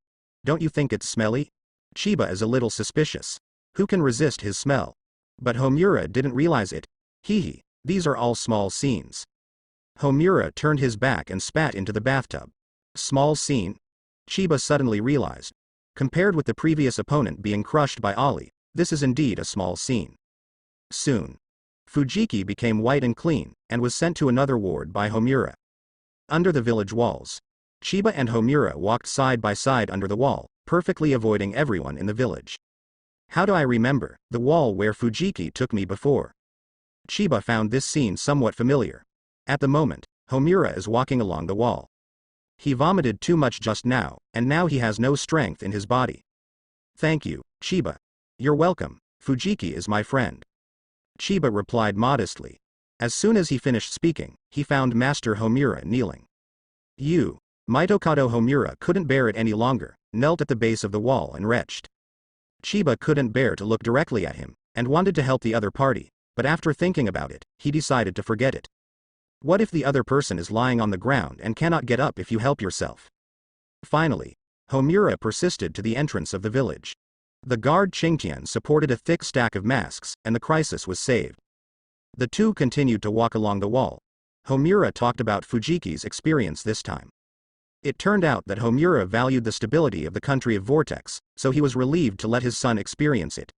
Don't you think it's smelly? Chiba is a little suspicious. Who can resist his smell? But Homura didn't realize it. Hee, these are all small scenes. Homura turned his back and spat into the bathtub. Small scene? Chiba suddenly realized. Compared with the previous opponent being crushed by Ali, this is indeed a small scene. Soon. Fujiki became white and clean, and was sent to another ward by Homura. Under the village walls. Chiba and Homura walked side by side under the wall, perfectly avoiding everyone in the village. How do I remember the wall where Fujiki took me before? Chiba found this scene somewhat familiar. At the moment, Homura is walking along the wall. He vomited too much just now, and now he has no strength in his body. Thank you, Chiba. You're welcome, Fujiki is my friend. Chiba replied modestly. As soon as he finished speaking, he found Master Homura kneeling. Mitokado Homura couldn't bear it any longer, knelt at the base of the wall and retched. Chiba couldn't bear to look directly at him, and wanted to help the other party, but after thinking about it, he decided to forget it. What if the other person is lying on the ground and cannot get up if you help yourself? Finally, Homura persisted to the entrance of the village. The guard Qingtian supported a thick stack of masks, and the crisis was saved. The two continued to walk along the wall. Homura talked about Fujiki's experience this time. It turned out that Homura valued the stability of the country of Vortex, so he was relieved to let his son experience it.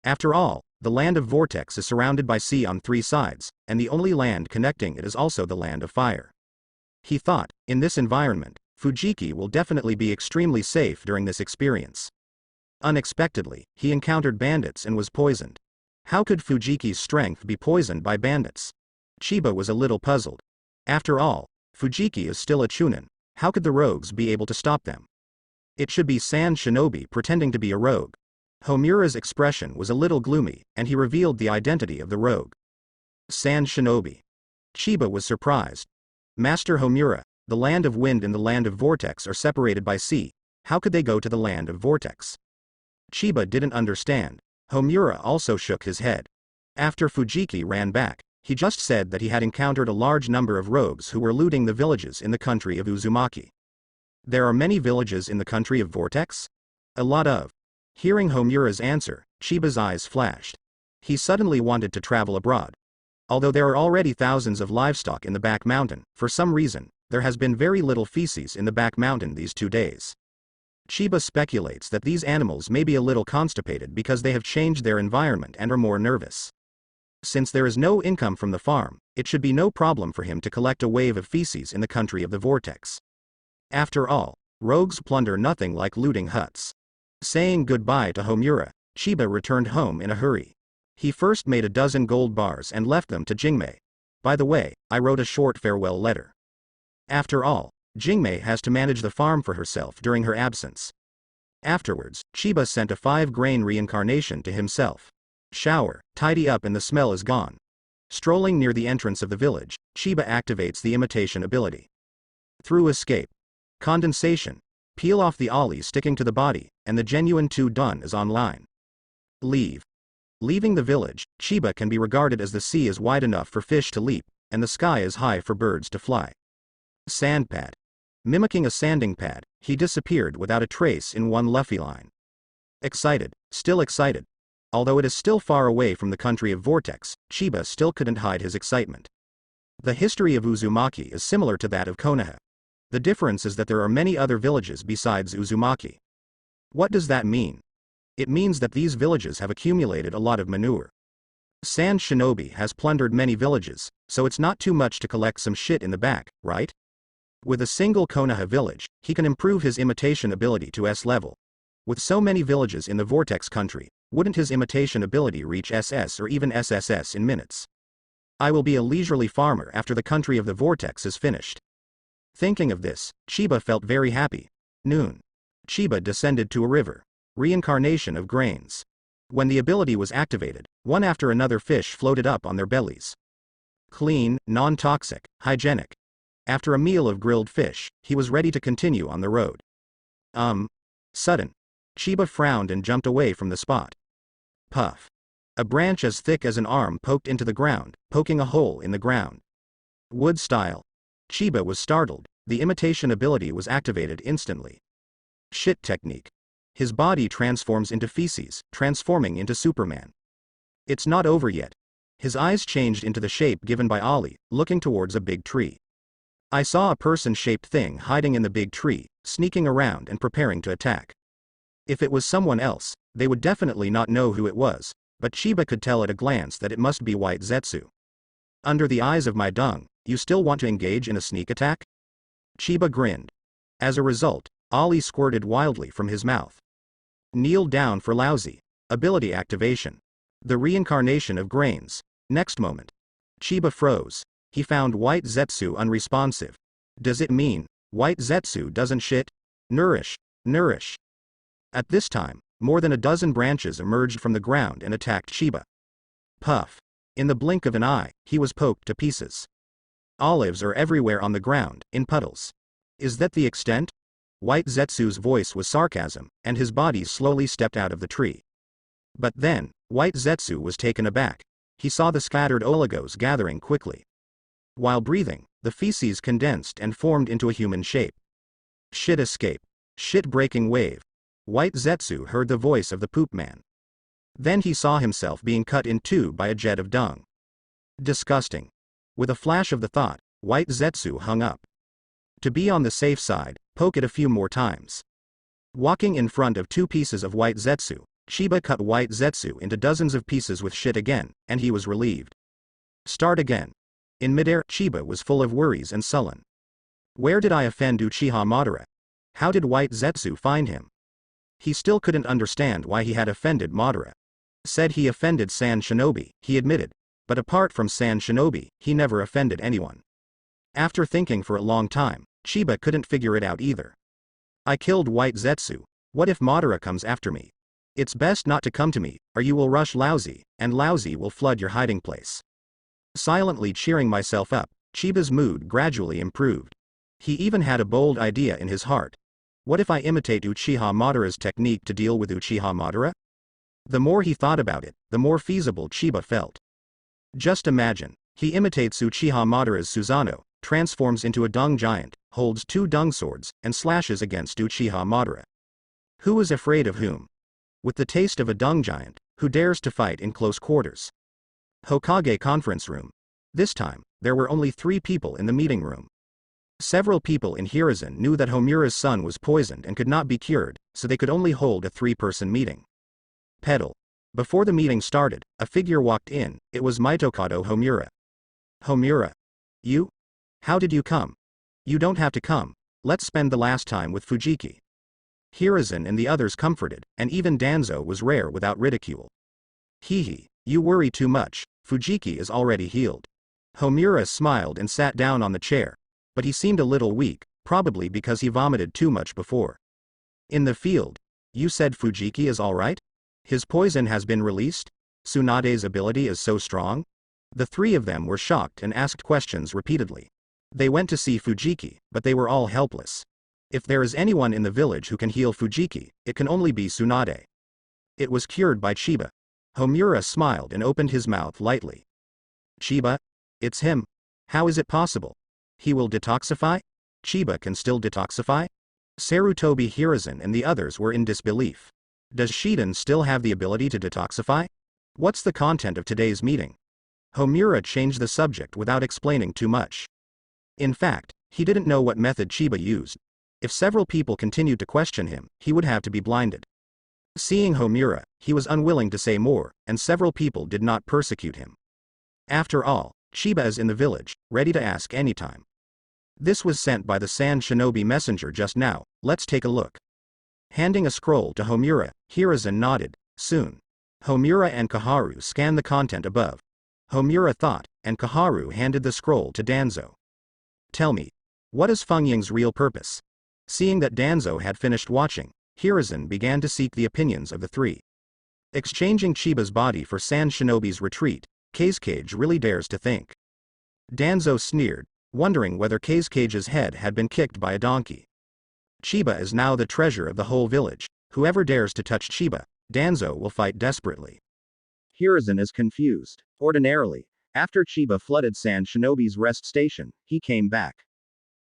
After all, the land of Vortex is surrounded by sea on 3 sides, and the only land connecting it is also the land of fire. He thought, in this environment, Fujiki will definitely be extremely safe during this experience. Unexpectedly, he encountered bandits and was poisoned. How could Fujiki's strength be poisoned by bandits? Chiba was a little puzzled. After all, Fujiki is still a Chunin. How could the rogues be able to stop them? It should be Sand Shinobi pretending to be a rogue. Homura's expression was a little gloomy, and he revealed the identity of the rogue. Sand Shinobi. Chiba was surprised. Master Homura, the land of wind and the land of vortex are separated by sea. How could they go to the land of vortex? Chiba didn't understand. Homura also shook his head. After Fujiki ran back, he just said that he had encountered a large number of rogues who were looting the villages in the country of Uzumaki. There are many villages in the country of Vortex? A lot of. Hearing Homura's answer, Chiba's eyes flashed. He suddenly wanted to travel abroad. Although there are already thousands of livestock in the back mountain, for some reason, there has been very little feces in the back mountain these 2 days. Chiba speculates that these animals may be a little constipated because they have changed their environment and are more nervous. Since there is no income from the farm, it should be no problem for him to collect a wave of feces in the country of the vortex. After all, rogues plunder nothing like looting huts. Saying goodbye to Homura, Chiba returned home in a hurry. He first made a dozen gold bars and left them to Jingmei. By the way, I wrote a short farewell letter. After all, Jingmei has to manage the farm for herself during her absence. Afterwards, Chiba sent a 5-grain reincarnation to himself. Shower, tidy up and the smell is gone. Strolling near the entrance of the village, Chiba activates the imitation ability. Through escape, condensation, peel off the ollie sticking to the body, and the genuine 2 done is online. Leave. Leaving the village, Chiba can be regarded as the sea is wide enough for fish to leap, and the sky is high for birds to fly. Sandpad. Mimicking a sanding pad, he disappeared without a trace in one luffy line. Excited, still excited. Although it is still far away from the country of Vortex, Chiba still couldn't hide his excitement. The history of Uzumaki is similar to that of Konoha. The difference is that there are many other villages besides Uzumaki. What does that mean? It means that these villages have accumulated a lot of manure. Sand Shinobi has plundered many villages, so it's not too much to collect some shit in the back, right? With a single Konoha village, he can improve his imitation ability to S level. With so many villages in the Vortex country, wouldn't his imitation ability reach SS or even SSS in minutes? I will be a leisurely farmer after the country of the Vortex is finished. Thinking of this, Chiba felt very happy. Noon. Chiba descended to a river. Reincarnation of grains. When the ability was activated, one after another fish floated up on their bellies. Clean, non-toxic, hygienic. After a meal of grilled fish, he was ready to continue on the road. Sudden. Chiba frowned and jumped away from the spot. Puff. A branch as thick as an arm poked into the ground, poking a hole in the ground. Wood style. Chiba was startled, the imitation ability was activated instantly. Shit technique. His body transforms into feces, transforming into Superman. It's not over yet. His eyes changed into the shape given by Ollie, looking towards a big tree. I saw a person-shaped thing hiding in the big tree, sneaking around and preparing to attack. If it was someone else, they would definitely not know who it was, but Chiba could tell at a glance that it must be White Zetsu. Under the eyes of my Dung, you still want to engage in a sneak attack? Chiba grinned. As a result, Ollie squirted wildly from his mouth. Kneel down for lousy. Ability activation. The reincarnation of grains. Next moment. Chiba froze. He found White Zetsu unresponsive. Does it mean, White Zetsu doesn't shit? Nourish. Nourish. At this time, more than a dozen branches emerged from the ground and attacked Chiba. Puff. In the blink of an eye, he was poked to pieces. Olives are everywhere on the ground, in puddles. Is that the extent? White Zetsu's voice was sarcasm, and his body slowly stepped out of the tree. But then, White Zetsu was taken aback. He saw the scattered oligos gathering quickly. While breathing, the feces condensed and formed into a human shape. Shit escape. Shit breaking wave. White Zetsu heard the voice of the poop man. Then he saw himself being cut in two by a jet of dung. Disgusting. With a flash of the thought, White Zetsu hung up. To be on the safe side, poke it a few more times. Walking in front of 2 pieces of White Zetsu, Chiba cut White Zetsu into dozens of pieces with shit again, and he was relieved. Start again. In midair, Chiba was full of worries and sullen. Where did I offend Uchiha Madara? How did White Zetsu find him? He still couldn't understand why he had offended Madara. Said he offended Sand Shinobi, he admitted, but apart from Sand Shinobi, he never offended anyone. After thinking for a long time, Chiba couldn't figure it out either. I killed White Zetsu. What if Madara comes after me? It's best not to come to me, or you will rush Lousy, and Lousy will flood your hiding place. Silently cheering myself up, Chiba's mood gradually improved. He even had a bold idea in his heart. What if I imitate Uchiha Madara's technique to deal with Uchiha Madara? The more he thought about it, the more feasible Chiba felt. Just imagine, he imitates Uchiha Madara's Susanoo, transforms into a dung giant, holds 2 dung swords, and slashes against Uchiha Madara. Who is afraid of whom? With the taste of a dung giant, who dares to fight in close quarters? Hokage conference room. This time, there were only 3 people in the meeting room. Several people in Hiruzen knew that Homura's son was poisoned and could not be cured, so they could only hold a 3-person meeting. Pedal. Before the meeting started, a figure walked in. It was Mitokado Homura. Homura? You? How did you come? You don't have to come. Let's spend the last time with Fujiki. Hiruzen and the others comforted, and even Danzo was rare without ridicule. Hehe, you worry too much, Fujiki is already healed. Homura smiled and sat down on the chair. But he seemed a little weak, probably because he vomited too much before. In the field. You said Fujiki is alright? His poison has been released? Tsunade's ability is so strong? The three of them were shocked and asked questions repeatedly. They went to see Fujiki, but they were all helpless. If there is anyone in the village who can heal Fujiki, it can only be Tsunade. It was cured by Chiba. Homura smiled and opened his mouth lightly. Chiba? It's him. How is it possible? He will detoxify? Chiba can still detoxify? Sarutobi Hiruzen and the others were in disbelief. Does Shiden still have the ability to detoxify? What's the content of today's meeting? Homura changed the subject without explaining too much. In fact, he didn't know what method Chiba used. If several people continued to question him, he would have to be blinded. Seeing Homura, he was unwilling to say more, and several people did not persecute him. After all, Chiba is in the village, ready to ask anytime. This was sent by the Sand Shinobi messenger just now. Let's take a look. Handing a scroll to Homura, Hiruzen nodded. Soon. Homura and Kaharu scanned the content above. Homura thought, and Kaharu handed the scroll to Danzo. Tell me, what is Feng Ying's real purpose? Seeing that Danzo had finished watching, Hiruzen began to seek the opinions of the three. Exchanging Chiba's body for Sand Shinobi's retreat, Kazekage really dares to think. Danzo sneered, wondering whether Kazecage's head had been kicked by a donkey. Chiba is now the treasure of the whole village. Whoever dares to touch Chiba, Danzo will fight desperately. Hiruzen is confused. Ordinarily, after Chiba flooded Sand Shinobi's rest station, he came back.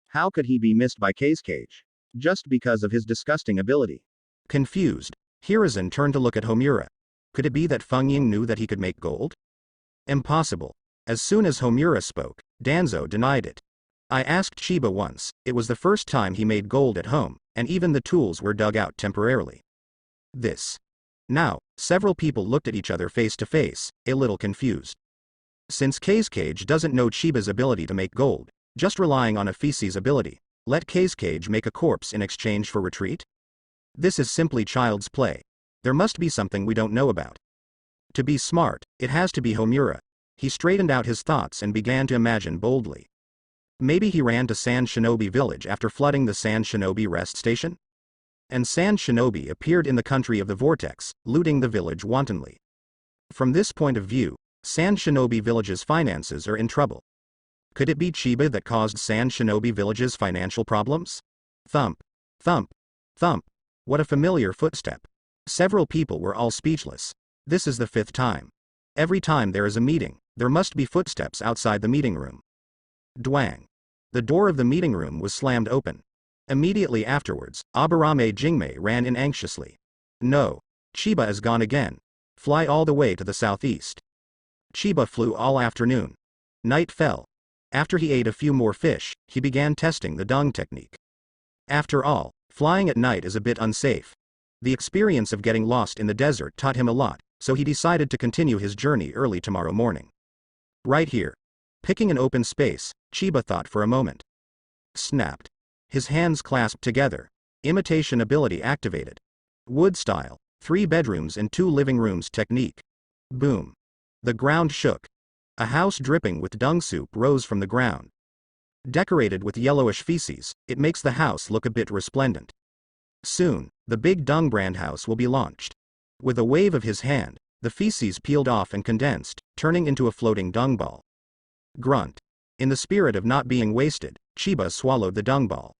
How could he be missed by Kazekage? Just because of his disgusting ability. Confused, Hiruzen turned to look at Homura. Could it be that Feng Ying knew that he could make gold? Impossible. As soon as Homura spoke, Danzo denied it. I asked Chiba once. It was the first time he made gold at home, and even the tools were dug out temporarily. This. Now, several people looked at each other face to face, a little confused. Since Kazekage doesn't know Chiba's ability to make gold, just relying on Afisi's ability, let Kazekage make a corpse in exchange for retreat? This is simply child's play. There must be something we don't know about. To be smart, it has to be Homura. He straightened out his thoughts and began to imagine boldly. Maybe he ran to Sand Shinobi village after flooding the Sand Shinobi rest station? And Sand Shinobi appeared in the country of the vortex, looting the village wantonly. From this point of view, Sand Shinobi village's finances are in trouble. Could it be Chiba that caused Sand Shinobi village's financial problems? Thump. Thump. Thump. What a familiar footstep. Several people were all speechless. This is the 5th time. Every time there is a meeting, there must be footsteps outside the meeting room. Dwang. The door of the meeting room was slammed open. Immediately afterwards, Aburame Jingmei ran in anxiously. No. Chiba is gone again. Fly all the way to the southeast. Chiba flew all afternoon. Night fell. After he ate a few more fish, he began testing the Dung technique. After all, flying at night is a bit unsafe. The experience of getting lost in the desert taught him a lot, so he decided to continue his journey early tomorrow morning. Right here. Picking an open space, Chiba thought for a moment. Snapped. His hands clasped together. Imitation ability activated. Wood style, 3 bedrooms and 2 living rooms technique. Boom. The ground shook. A house dripping with dung soup rose from the ground. Decorated with yellowish feces, it makes the house look a bit resplendent. Soon, the big dung brand house will be launched. With a wave of his hand, the feces peeled off and condensed, turning into a floating dung ball. Grunt. In the spirit of not being wasted, Chiba swallowed the dung ball.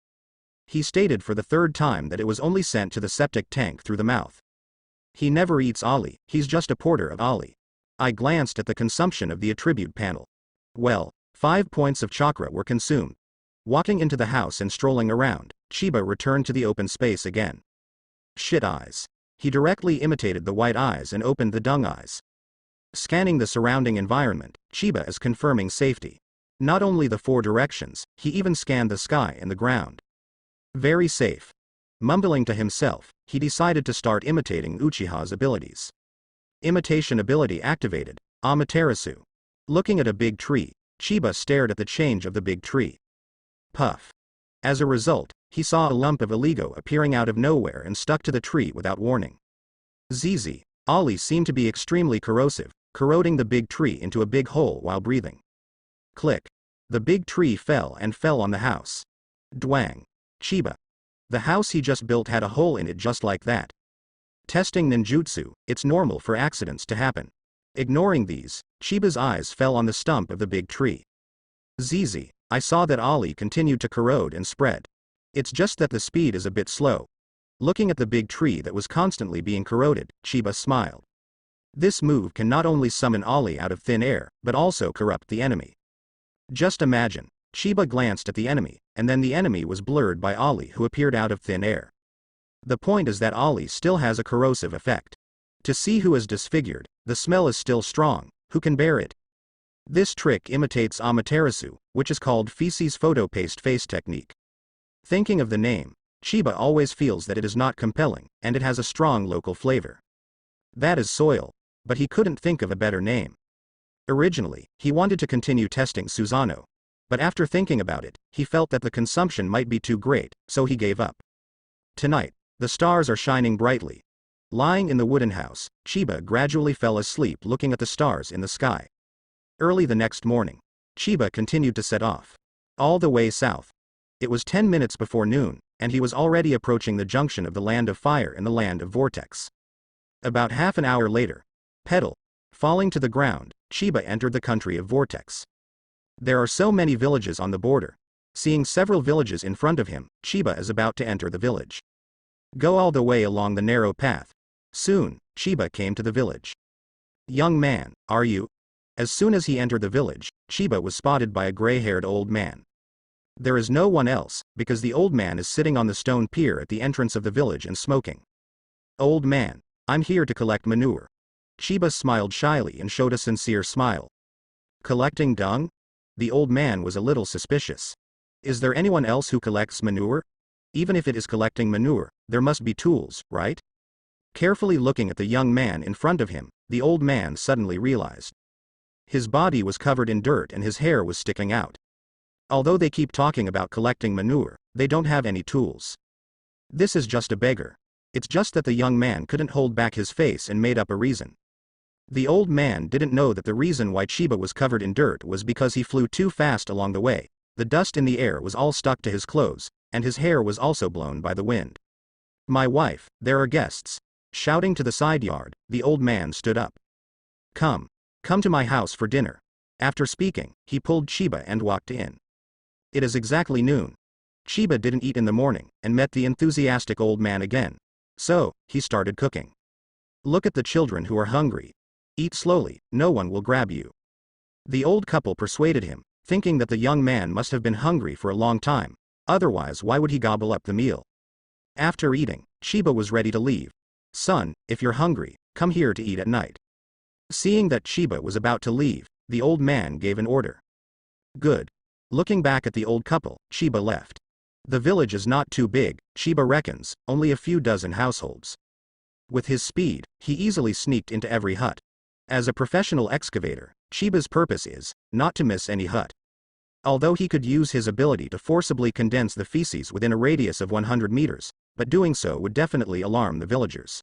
He stated for the 3rd time that it was only sent to the septic tank through the mouth. He never eats Ali, he's just a porter of Ali. I glanced at the consumption of the attribute panel. Well, 5 points of chakra were consumed. Walking into the house and strolling around, Chiba returned to the open space again. Shit eyes. He directly imitated the white eyes and opened the dung eyes. Scanning the surrounding environment, Chiba is confirming safety. Not only the 4 directions, he even scanned the sky and the ground. Very safe. Mumbling to himself, he decided to start imitating Uchiha's abilities. Imitation ability activated, Amaterasu. Looking at a big tree, Chiba stared at the change of the big tree. Puff. As a result, he saw a lump of Iligo appearing out of nowhere and stuck to the tree without warning. ZZ, Ollie seemed to be extremely corrosive, corroding the big tree into a big hole while breathing. Click. The big tree fell on the house. Dwang. Chiba. The house he just built had a hole in it just like that. Testing ninjutsu, it's normal for accidents to happen. Ignoring these, Chiba's eyes fell on the stump of the big tree. ZZ, I saw that Ollie continued to corrode and spread. It's just that the speed is a bit slow. Looking at the big tree that was constantly being corroded, Chiba smiled. This move can not only summon Ollie out of thin air, but also corrupt the enemy. Just imagine, Chiba glanced at the enemy, and then the enemy was blurred by Ollie who appeared out of thin air. The point is that Ollie still has a corrosive effect. To see who is disfigured, the smell is still strong, who can bear it? This trick imitates Amaterasu, which is called feces photo paste face technique. Thinking of the name, Chiba always feels that it is not compelling, and it has a strong local flavor. That is soil, but he couldn't think of a better name. Originally, he wanted to continue testing Susanoo, but after thinking about it, he felt that the consumption might be too great, so he gave up. Tonight, the stars are shining brightly. Lying in the wooden house, Chiba gradually fell asleep looking at the stars in the sky. Early the next morning, Chiba continued to set off. All the way south. It was 10 minutes before noon, and he was already approaching the junction of the Land of Fire and the Land of Vortex. About half an hour later, falling to the ground, Chiba entered the country of Vortex. There are so many villages on the border. Seeing several villages in front of him, Chiba is about to enter the village. Go all the way along the narrow path. Soon, Chiba came to the village. Young man, are you? As soon as he entered the village, Chiba was spotted by a gray-haired old man. There is no one else, because the old man is sitting on the stone pier at the entrance of the village and smoking. Old man, I'm here to collect manure. Chiba smiled shyly and showed a sincere smile. Collecting dung? The old man was a little suspicious. Is there anyone else who collects manure? Even if it is collecting manure, there must be tools, right? Carefully looking at the young man in front of him, the old man suddenly realized. His body was covered in dirt and his hair was sticking out. Although they keep talking about collecting manure, they don't have any tools. This is just a beggar. It's just that the young man couldn't hold back his face and made up a reason. The old man didn't know that the reason why Chiba was covered in dirt was because he flew too fast along the way. The dust in the air was all stuck to his clothes, and his hair was also blown by the wind. My wife, there are guests. Shouting to the side yard, the old man stood up. Come to my house for dinner. After speaking, he pulled Chiba and walked in. It is exactly noon. Chiba didn't eat in the morning, and met the enthusiastic old man again. So, he started cooking. Look at the children who are hungry. Eat slowly, no one will grab you. The old couple persuaded him, thinking that the young man must have been hungry for a long time, otherwise why would he gobble up the meal? After eating, Chiba was ready to leave. Son, if you're hungry, come here to eat at night. Seeing that Chiba was about to leave, the old man gave an order. Good. Looking back at the old couple, Chiba left. The village is not too big, Chiba reckons, only a few dozen households. With his speed, he easily sneaked into every hut. As a professional excavator, Chiba's purpose is not to miss any hut. Although he could use his ability to forcibly condense the feces within a radius of 100 meters, but doing so would definitely alarm the villagers.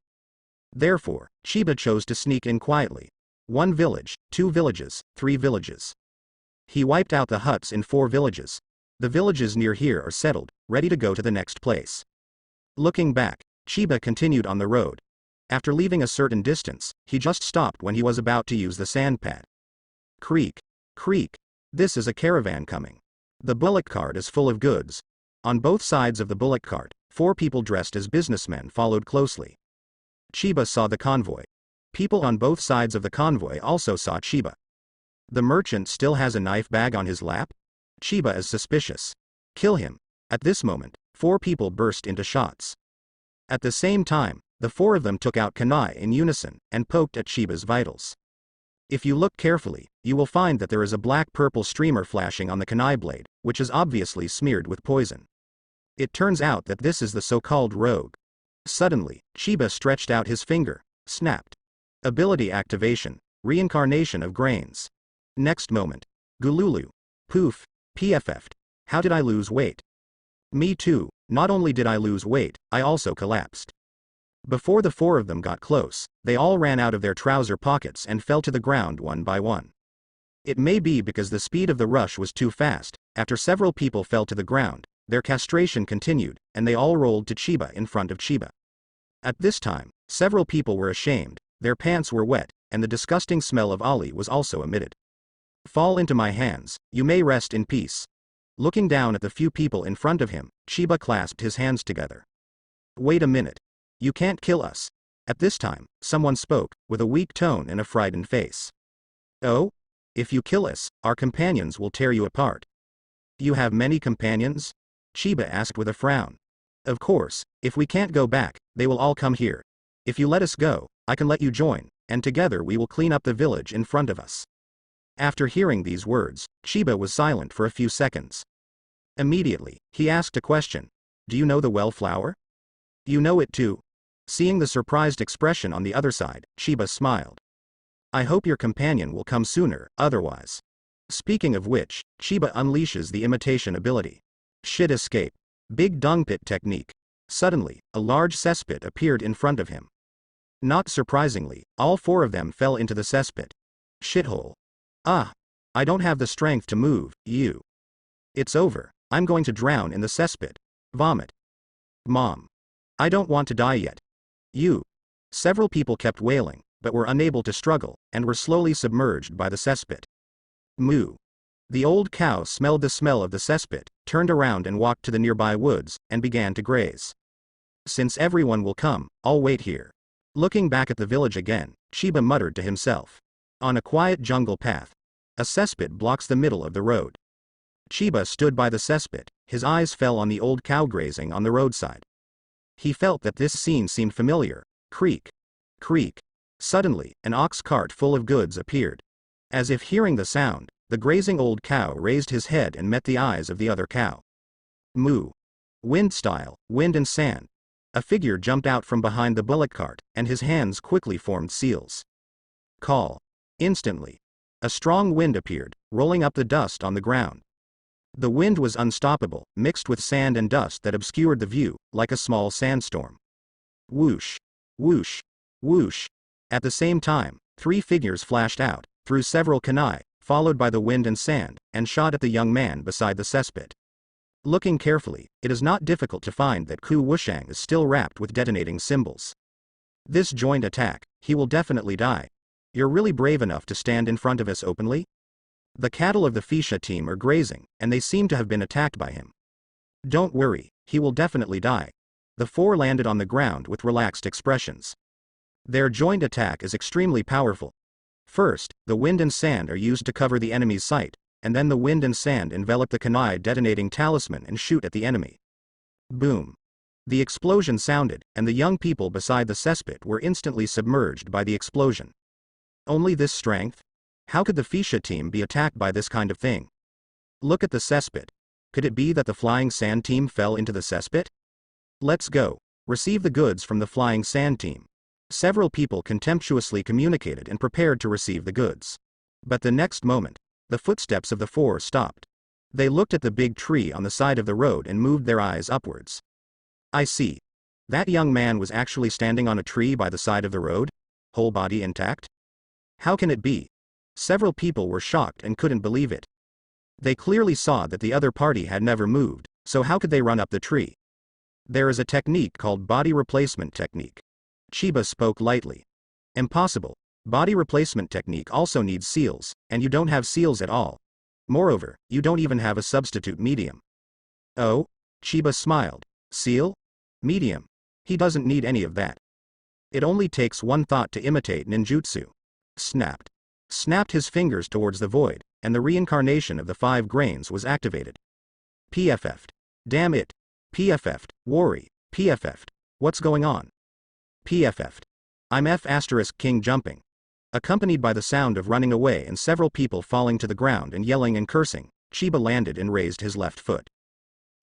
Therefore, Chiba chose to sneak in quietly. 1 village, 2 villages, 3 villages. He wiped out the huts in 4 villages. The villages near here are settled, ready to go to the next place. Looking back, Chiba continued on the road. After leaving a certain distance, he just stopped when he was about to use the sand pad. Creak. Creak. This is a caravan coming. The bullock cart is full of goods. On both sides of the bullock cart, 4 people dressed as businessmen followed closely. Chiba saw the convoy. People on both sides of the convoy also saw Chiba. The merchant still has a knife bag on his lap? Chiba is suspicious. Kill him. At this moment, 4 people burst into shots. At the same time, the 4 of them took out kunai in unison, and poked at Chiba's vitals. If you look carefully, you will find that there is a black-purple streamer flashing on the kunai blade, which is obviously smeared with poison. It turns out that this is the so-called rogue. Suddenly, Chiba stretched out his finger, snapped. Ability activation. Reincarnation of grains. Next moment. Gululu. Poof. PFF'd. How did I lose weight? Me too. Not only did I lose weight, I also collapsed. Before the four of them got close, they all ran out of their trouser pockets and fell to the ground one by one. It may be because the speed of the rush was too fast. After several people fell to the ground, their castration continued, and they all rolled to Chiba in front of Chiba. At this time, several people were ashamed, their pants were wet, and the disgusting smell of Ali was also emitted. Fall into my hands, you may rest in peace. Looking down at the few people in front of him, Chiba clasped his hands together. Wait a minute. You can't kill us. At this time, someone spoke, with a weak tone and a frightened face. Oh? If you kill us, our companions will tear you apart. You have many companions? Chiba asked with a frown. Of course, if we can't go back, they will all come here. If you let us go, I can let you join, and together we will clean up the village in front of us. After hearing these words, Chiba was silent for a few seconds. Immediately, he asked a question. Do you know the well flower? You know it too? Seeing the surprised expression on the other side, Chiba smiled. I hope your companion will come sooner, otherwise. Speaking of which, Chiba unleashes the imitation ability. Shit escape. Big dung pit technique. Suddenly, a large cesspit appeared in front of him. Not surprisingly, all four of them fell into the cesspit. Shithole. Ah. I don't have the strength to move, you. It's over, I'm going to drown in the cesspit. Vomit. Mom. I don't want to die yet. You. Several people kept wailing, but were unable to struggle, and were slowly submerged by the cesspit. Moo. The old cow smelled the smell of the cesspit, turned around and walked to the nearby woods, and began to graze. Since everyone will come, I'll wait here. Looking back at the village again, Chiba muttered to himself. On a quiet jungle path. A cesspit blocks the middle of the road. Chiba stood by the cesspit, his eyes fell on the old cow grazing on the roadside. He felt that this scene seemed familiar. Creak. Creak. Suddenly, an ox cart full of goods appeared. As if hearing the sound, the grazing old cow raised his head and met the eyes of the other cow. Moo. Wind style, wind and sand. A figure jumped out from behind the bullock cart, and his hands quickly formed seals. Call. Instantly. A strong wind appeared, rolling up the dust on the ground. The wind was unstoppable, mixed with sand and dust that obscured the view, like a small sandstorm. Whoosh. Whoosh. Whoosh. At the same time, three figures flashed out, through several kunai, followed by the wind and sand, and shot at the young man beside the cesspit. Looking carefully, it is not difficult to find that Ku Wushang is still wrapped with detonating symbols. This joint attack, he will definitely die. You're really brave enough to stand in front of us openly? The cattle of the Fisha team are grazing, and they seem to have been attacked by him. Don't worry, he will definitely die. The four landed on the ground with relaxed expressions. Their joint attack is extremely powerful. First, the wind and sand are used to cover the enemy's sight, and then the wind and sand envelop the kunai detonating talisman and shoot at the enemy. Boom. The explosion sounded, and the young people beside the cesspit were instantly submerged by the explosion. Only this strength? How could the Fisha team be attacked by this kind of thing? Look at the cesspit. Could it be that the flying sand team fell into the cesspit? Let's go. Receive the goods from the flying sand team. Several people contemptuously communicated and prepared to receive the goods. But the next moment, the footsteps of the four stopped. They looked at the big tree on the side of the road and moved their eyes upwards. I see. That young man was actually standing on a tree by the side of the road? Whole body intact? How can it be? Several people were shocked and couldn't believe it. They clearly saw that the other party had never moved, so how could they run up the tree? There is a technique called body replacement technique. Chiba spoke lightly. Impossible. Body replacement technique also needs seals, and you don't have seals at all. Moreover, you don't even have a substitute medium. Oh? Chiba smiled. Seal? Medium. He doesn't need any of that. It only takes one thought to imitate ninjutsu. Snapped. Snapped his fingers towards the void, and the reincarnation of the 5 grains was activated. PFF'd. Damn it. PFF'd. Worry. PFF'd. What's going on? PFF'd. I'm F** King jumping. Accompanied by the sound of running away and several people falling to the ground and yelling and cursing, Chiba landed and raised his left foot.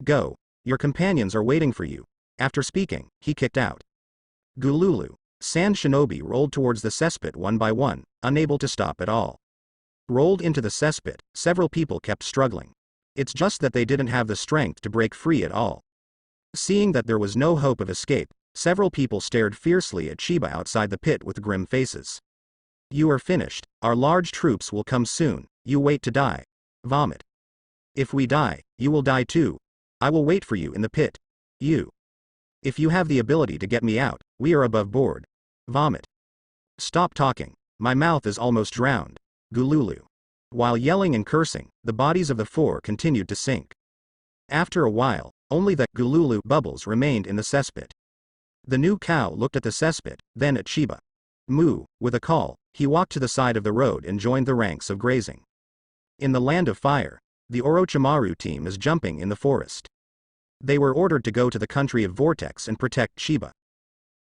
Go. Your companions are waiting for you. After speaking, he kicked out. Gululu. Sand shinobi rolled towards the cesspit one by one, unable to stop at all. Rolled into the cesspit, several people kept struggling. It's just that they didn't have the strength to break free at all. Seeing that there was no hope of escape, several people stared fiercely at Chiba outside the pit with grim faces. You are finished, our large troops will come soon, you wait to die. Vomit. If we die, you will die too. I will wait for you in the pit. You. If you have the ability to get me out, we are above board. Vomit. Stop talking, my mouth is almost drowned. Gululu. While yelling and cursing, the bodies of the four continued to sink. After a while, only the Gululu bubbles remained in the cesspit. The new cow looked at the cesspit, then at Chiba. Moo, with a call, he walked to the side of the road and joined the ranks of grazing. In the land of fire, the Orochimaru team is jumping in the forest. They were ordered to go to the country of Vortex and protect Chiba.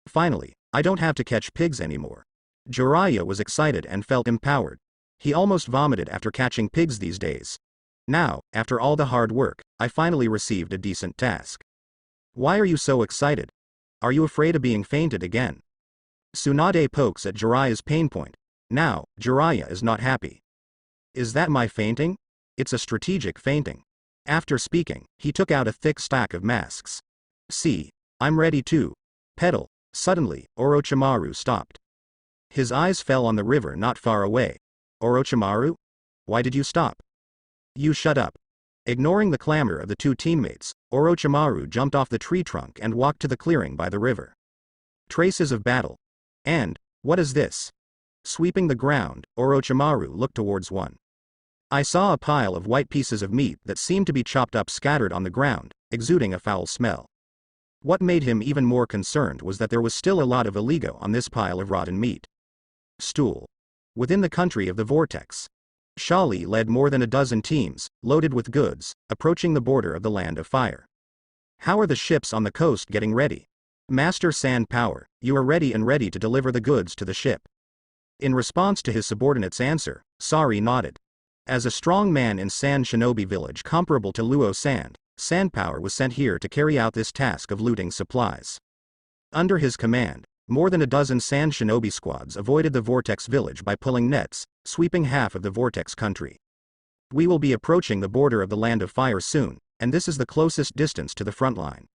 Finally, I don't have to catch pigs anymore. Jiraiya was excited and felt empowered. He almost vomited after catching pigs these days. Now, after all the hard work, I finally received a decent task. Why are you so excited? Are you afraid of being fainted again? Tsunade pokes at Jiraiya's pain point. Now, Jiraiya is not happy. Is that my fainting? It's a strategic fainting. After speaking, he took out a thick stack of masks. See, I'm ready too. Pedal. Suddenly, Orochimaru stopped. His eyes fell on the river not far away. Orochimaru? Why did you stop? You shut up. Ignoring the clamor of the two teammates, Orochimaru jumped off the tree trunk and walked to the clearing by the river. Traces of battle. And, what is this? Sweeping the ground, Orochimaru looked towards one. I saw a pile of white pieces of meat that seemed to be chopped up scattered on the ground, exuding a foul smell. What made him even more concerned was that there was still a lot of illego on this pile of rotten meat. Stool. Within the country of the Vortex, Shali led more than a dozen teams, loaded with goods, approaching the border of the land of fire. How are the ships on the coast getting ready? Master Sand Power, you are ready and ready to deliver the goods to the ship. In response to his subordinate's answer, Sari nodded. As a strong man in Sand Shinobi village comparable to Luo Sand, Sandpower was sent here to carry out this task of looting supplies. Under his command, more than a dozen Sand Shinobi squads avoided the Vortex village by pulling nets, sweeping half of the Vortex country. We will be approaching the border of the land of fire soon, and this is the closest distance to the front line.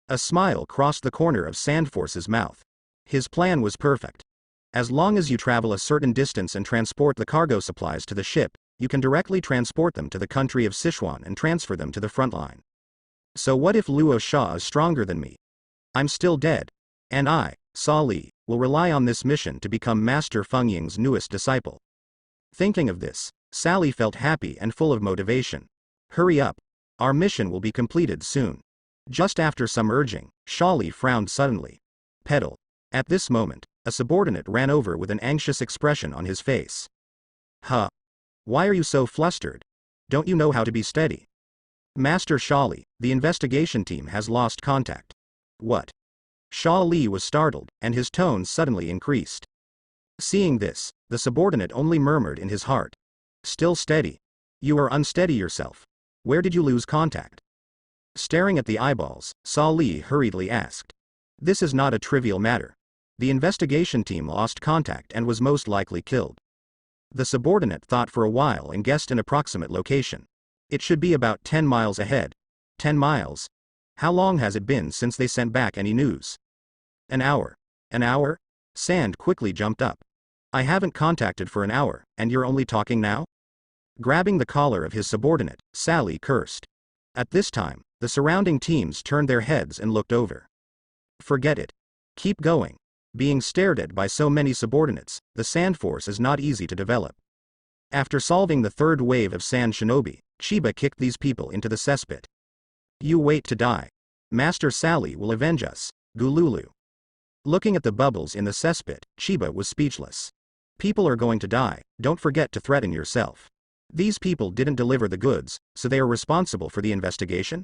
A smile crossed the corner of Sandforce's mouth. His plan was perfect. As long as you travel a certain distance and transport the cargo supplies to the ship, you can directly transport them to the country of Sichuan and transfer them to the front line. So what if Luo Sha is stronger than me? I'm still dead. And I, Sa Li, will rely on this mission to become Master Feng Ying's newest disciple. Thinking of this, Sally felt happy and full of motivation. Hurry up. Our mission will be completed soon. Just after some urging, Shali frowned suddenly. Pedal. At this moment, a subordinate ran over with an anxious expression on his face. Huh. Why are you so flustered? Don't you know how to be steady? Master Shali, the investigation team has lost contact. What? Sha Li was startled, and his tone suddenly increased. Seeing this, the subordinate only murmured in his heart. Still steady. You are unsteady yourself. Where did you lose contact? Staring at the eyeballs, Sa Li hurriedly asked. This is not a trivial matter. The investigation team lost contact and was most likely killed. The subordinate thought for a while and guessed an approximate location. It should be about 10 miles ahead. 10 miles? How long has it been since they sent back any news? An hour. An hour? Sand quickly jumped up. I haven't contacted for an hour, and you're only talking now? Grabbing the collar of his subordinate, Sally cursed. At this time, the surrounding teams turned their heads and looked over. Forget it. Keep going. Being stared at by so many subordinates, the Sand Force is not easy to develop. After solving the third wave of Sand Shinobi, Chiba kicked these people into the cesspit. You wait to die. Master Sally will avenge us, Gululu. Looking at the bubbles in the cesspit, Chiba was speechless. People are going to die, don't forget to threaten yourself. These people didn't deliver the goods, so they are responsible for the investigation?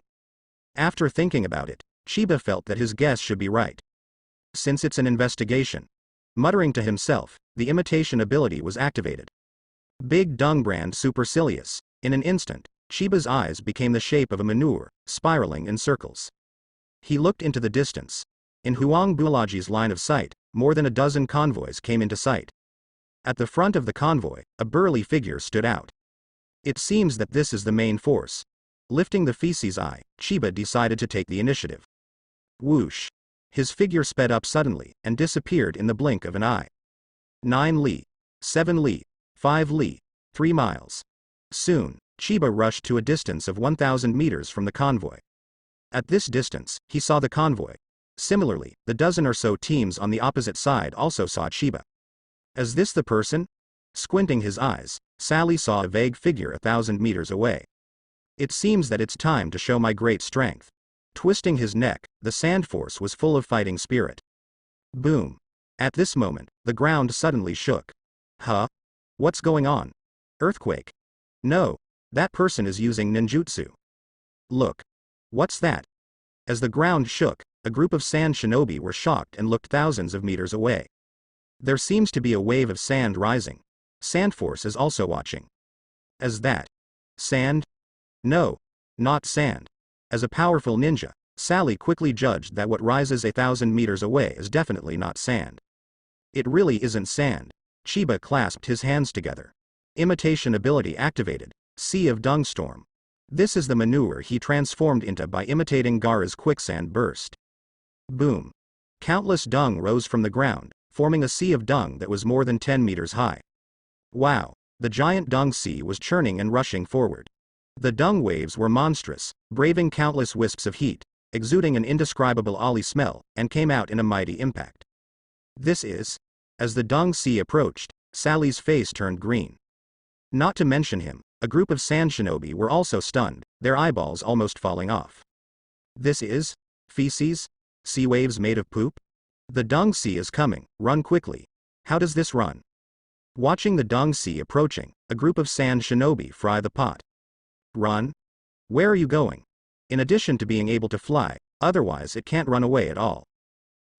After thinking about it, Chiba felt that his guess should be right. Since it's an investigation. Muttering to himself, the imitation ability was activated. Big Dung brand supercilious. In an instant, Chiba's eyes became the shape of a manure, spiraling in circles. He looked into the distance. In Huang Bulaji's line of sight, more than a dozen convoys came into sight. At the front of the convoy, a burly figure stood out. It seems that this is the main force. Lifting the feces eye, Chiba decided to take the initiative. Whoosh! His figure sped up suddenly, and disappeared in the blink of an eye. 9 li. 7 li. 5 li. 3 miles. Soon, Chiba rushed to a distance of 1,000 meters from the convoy. At this distance, he saw the convoy. Similarly, the dozen or so teams on the opposite side also saw Chiba. Is this the person? Squinting his eyes, Sally saw a vague figure 1,000 meters away. It seems that it's time to show my great strength. Twisting his neck, the sand force was full of fighting spirit. Boom. At this moment, the ground suddenly shook. Huh? What's going on? Earthquake? No. That person is using ninjutsu. Look. What's that? As the ground shook, a group of sand shinobi were shocked and looked thousands of meters away. There seems to be a wave of sand rising. Sandforce is also watching. As that? Sand? No. Not sand. As a powerful ninja, Sally quickly judged that what rises 1,000 meters away is definitely not sand. It really isn't sand. Chiba clasped his hands together. Imitation ability activated. Sea of Dung Storm. This is the maneuver he transformed into by imitating Gaara's quicksand burst. Boom. Countless dung rose from the ground, forming a sea of dung that was more than 10 meters high. Wow. The giant dung sea was churning and rushing forward. The dung waves were monstrous, braving countless wisps of heat, exuding an indescribable ollie smell, and came out in a mighty impact. This is... As the dung sea approached, Sally's face turned green. Not to mention him, a group of sand shinobi were also stunned, their eyeballs almost falling off. This is... feces? Sea waves made of poop? The dung sea is coming, run quickly. How does this run? Watching the dung sea approaching, a group of sand shinobi fry the pot. Run? Where are you going? In addition to being able to fly, otherwise it can't run away at all.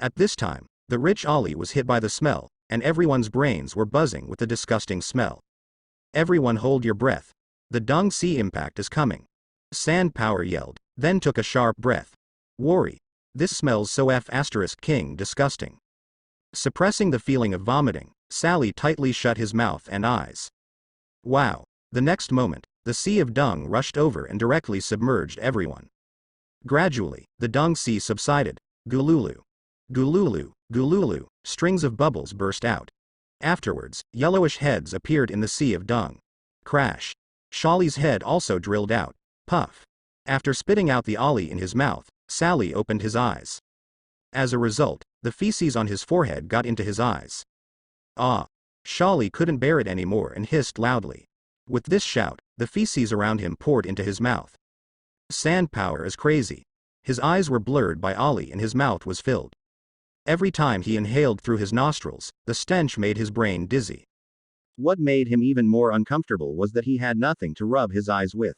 At this time, the rich ollie was hit by the smell, and everyone's brains were buzzing with the disgusting smell. Everyone hold your breath. The dung sea impact is coming. Sand Power yelled, then took a sharp breath. Worry. This smells so *king disgusting. Suppressing the feeling of vomiting, Sally tightly shut his mouth and eyes. Wow. The next moment, the sea of dung rushed over and directly submerged everyone. Gradually, the dung sea subsided. Gululu. Gululu, gululu, strings of bubbles burst out. Afterwards, yellowish heads appeared in the sea of dung. Crash. Shawley's head also drilled out. Puff. After spitting out the ollie in his mouth, Sally opened his eyes. As a result, the feces on his forehead got into his eyes. Ah. Shawley couldn't bear it anymore and hissed loudly. With this shout, the feces around him poured into his mouth. Sand Power is crazy. His eyes were blurred by ollie and his mouth was filled. Every time he inhaled through his nostrils, the stench made his brain dizzy. What made him even more uncomfortable was that he had nothing to rub his eyes with.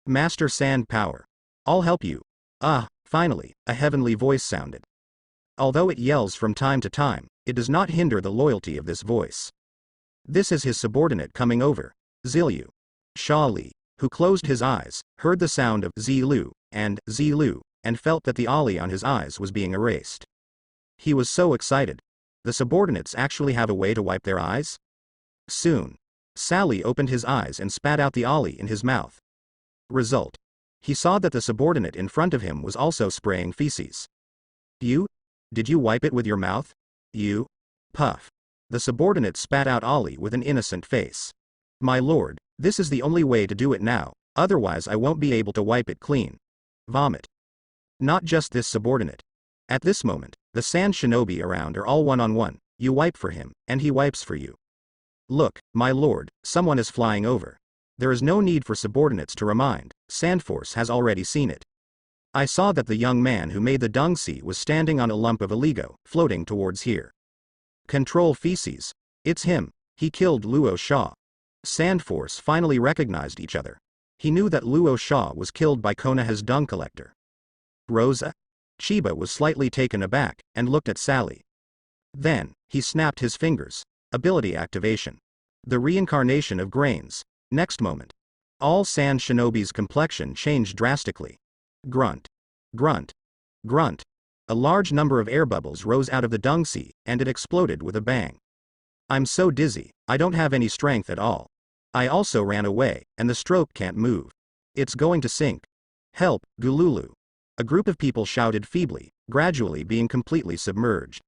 Master Sand Power. I'll help you. Ah, finally, a heavenly voice sounded. Although it yells from time to time, it does not hinder the loyalty of this voice. This is his subordinate coming over. Zilu. Shawley, who closed his eyes, heard the sound of Zilu, and felt that the ollie on his eyes was being erased. He was so excited. The subordinates actually have a way to wipe their eyes? Soon. Sally opened his eyes and spat out the ollie in his mouth. Result. He saw that the subordinate in front of him was also spraying feces. You? Did you wipe it with your mouth? You? Puff. The subordinate spat out ollie with an innocent face. My lord, this is the only way to do it now, otherwise I won't be able to wipe it clean. Vomit. Not just this subordinate. At this moment, the sand shinobi around are all one-on-one, you wipe for him, and he wipes for you. Look, my lord, someone is flying over. There is no need for subordinates to remind, Sandforce has already seen it. I saw that the young man who made the dung sea was standing on a lump of Iligo, floating towards here. Control feces. It's him, he killed Luo Sha. Sandforce finally recognized each other. He knew that Luo Sha was killed by Konoha's dung collector. Rosa? Chiba was slightly taken aback, and looked at Sally. Then, he snapped his fingers. Ability activation. The reincarnation of grains. Next moment. All sand shinobi's complexion changed drastically. Grunt. Grunt. Grunt. A large number of air bubbles rose out of the dung sea, and it exploded with a bang. I'm so dizzy, I don't have any strength at all. I also ran away, and the stroke can't move. It's going to sink. Help, Gululu. A group of people shouted feebly, gradually being completely submerged.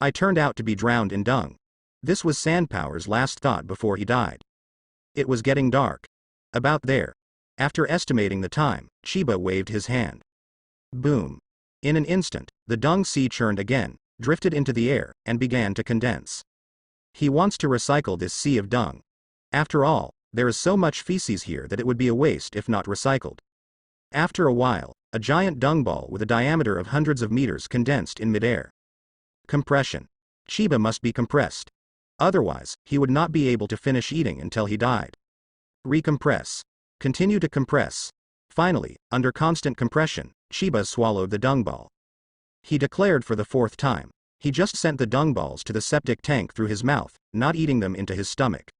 I turned out to be drowned in dung. This was Sandpower's last thought before he died. It was getting dark. About there. After estimating the time, Chiba waved his hand. Boom. In an instant, the dung sea churned again, drifted into the air, and began to condense. He wants to recycle this sea of dung. After all, there is so much feces here that it would be a waste if not recycled. After a while, a giant dung ball with a diameter of hundreds of meters condensed in midair. Compression. Chiba must be compressed. Otherwise, he would not be able to finish eating until he died. Recompress. Continue to compress. Finally, under constant compression, Chiba swallowed the dung ball. He declared for the fourth time. He just sent the dung balls to the septic tank through his mouth, not eating them into his stomach.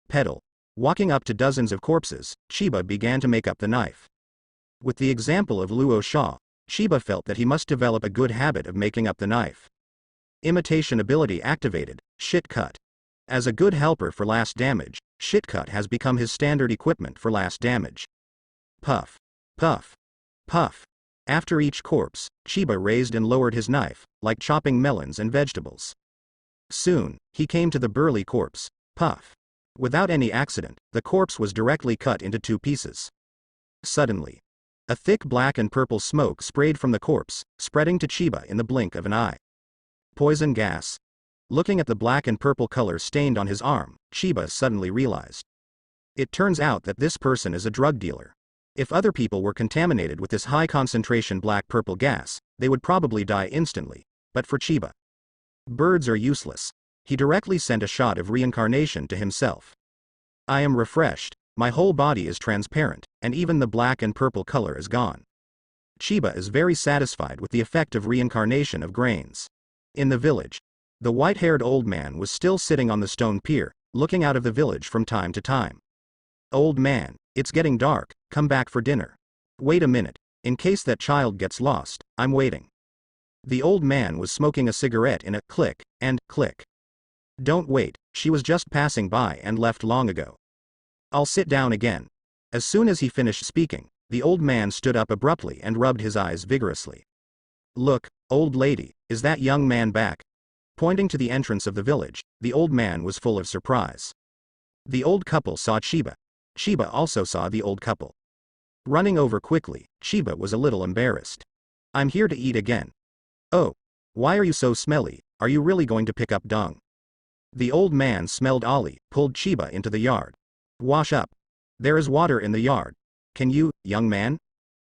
Pedal. Walking up to dozens of corpses, Chiba began to make up the knife. With the example of Luo Sha, Chiba felt that he must develop a good habit of making up the knife. Imitation ability activated, Shit Cut. As a good helper for last damage, Shit Cut has become his standard equipment for last damage. Puff. Puff. Puff. After each corpse, Chiba raised and lowered his knife, like chopping melons and vegetables. Soon, he came to the burly corpse. Puff. Without any accident, the corpse was directly cut into two pieces. Suddenly, a thick black and purple smoke sprayed from the corpse, spreading to Chiba in the blink of an eye. Poison gas. Looking at the black and purple color stained on his arm, Chiba suddenly realized. It turns out that this person is a drug dealer. If other people were contaminated with this high-concentration black-purple gas, they would probably die instantly, but for Chiba, birds are useless. He directly sent a shot of reincarnation to himself. I am refreshed, my whole body is transparent, and even the black and purple color is gone. Chiba is very satisfied with the effect of reincarnation of grains. In the village, the white-haired old man was still sitting on the stone pier, looking out of the village from time to time. Old man, it's getting dark, come back for dinner. Wait a minute, in case that child gets lost, I'm waiting. The old man was smoking a cigarette in a click, and click. Don't wait, she was just passing by and left long ago. I'll sit down again. As soon as he finished speaking, the old man stood up abruptly and rubbed his eyes vigorously. Look, old lady, is that young man back? Pointing to the entrance of the village, the old man was full of surprise. The old couple saw Chiba. Chiba also saw the old couple. Running over quickly, Chiba was a little embarrassed. I'm here to eat again. Oh, why are you so smelly, are you really going to pick up dung? The old man smelled Ollie, pulled Chiba into the yard. Wash up. There is water in the yard. Can you, young man?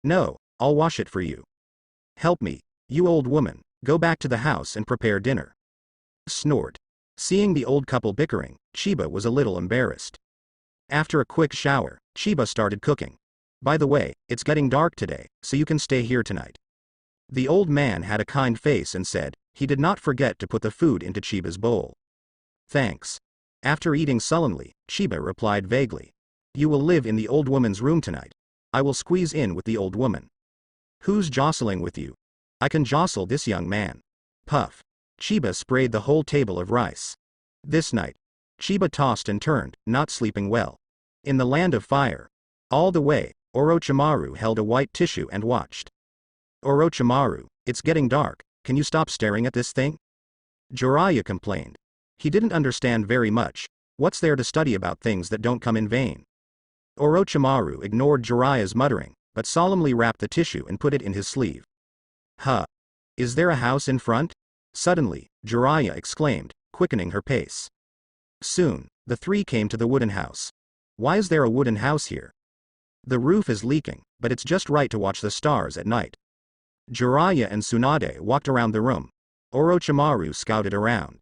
No, I'll wash it for you. Help me, you old woman, go back to the house and prepare dinner. Snort. Seeing the old couple bickering, Chiba was a little embarrassed. After a quick shower, Chiba started cooking. By the way, it's getting dark today, so you can stay here tonight. The old man had a kind face and said, he did not forget to put the food into Chiba's bowl. Thanks. After eating sullenly, Chiba replied vaguely. You will live in the old woman's room tonight. I will squeeze in with the old woman. Who's jostling with you? I can jostle this young man. Puff. Chiba sprayed the whole table of rice. This night, Chiba tossed and turned, not sleeping well. In the land of fire. All the way, Orochimaru held a white tissue and watched. Orochimaru, it's getting dark, can you stop staring at this thing? Jiraiya complained. He didn't understand very much. What's there to study about things that don't come in vain? Orochimaru ignored Jiraiya's muttering, but solemnly wrapped the tissue and put it in his sleeve. Huh. Is there a house in front? Suddenly, Jiraiya exclaimed, quickening her pace. Soon, the three came to the wooden house. Why is there a wooden house here? The roof is leaking, but it's just right to watch the stars at night. Jiraiya and Tsunade walked around the room. Orochimaru scouted around.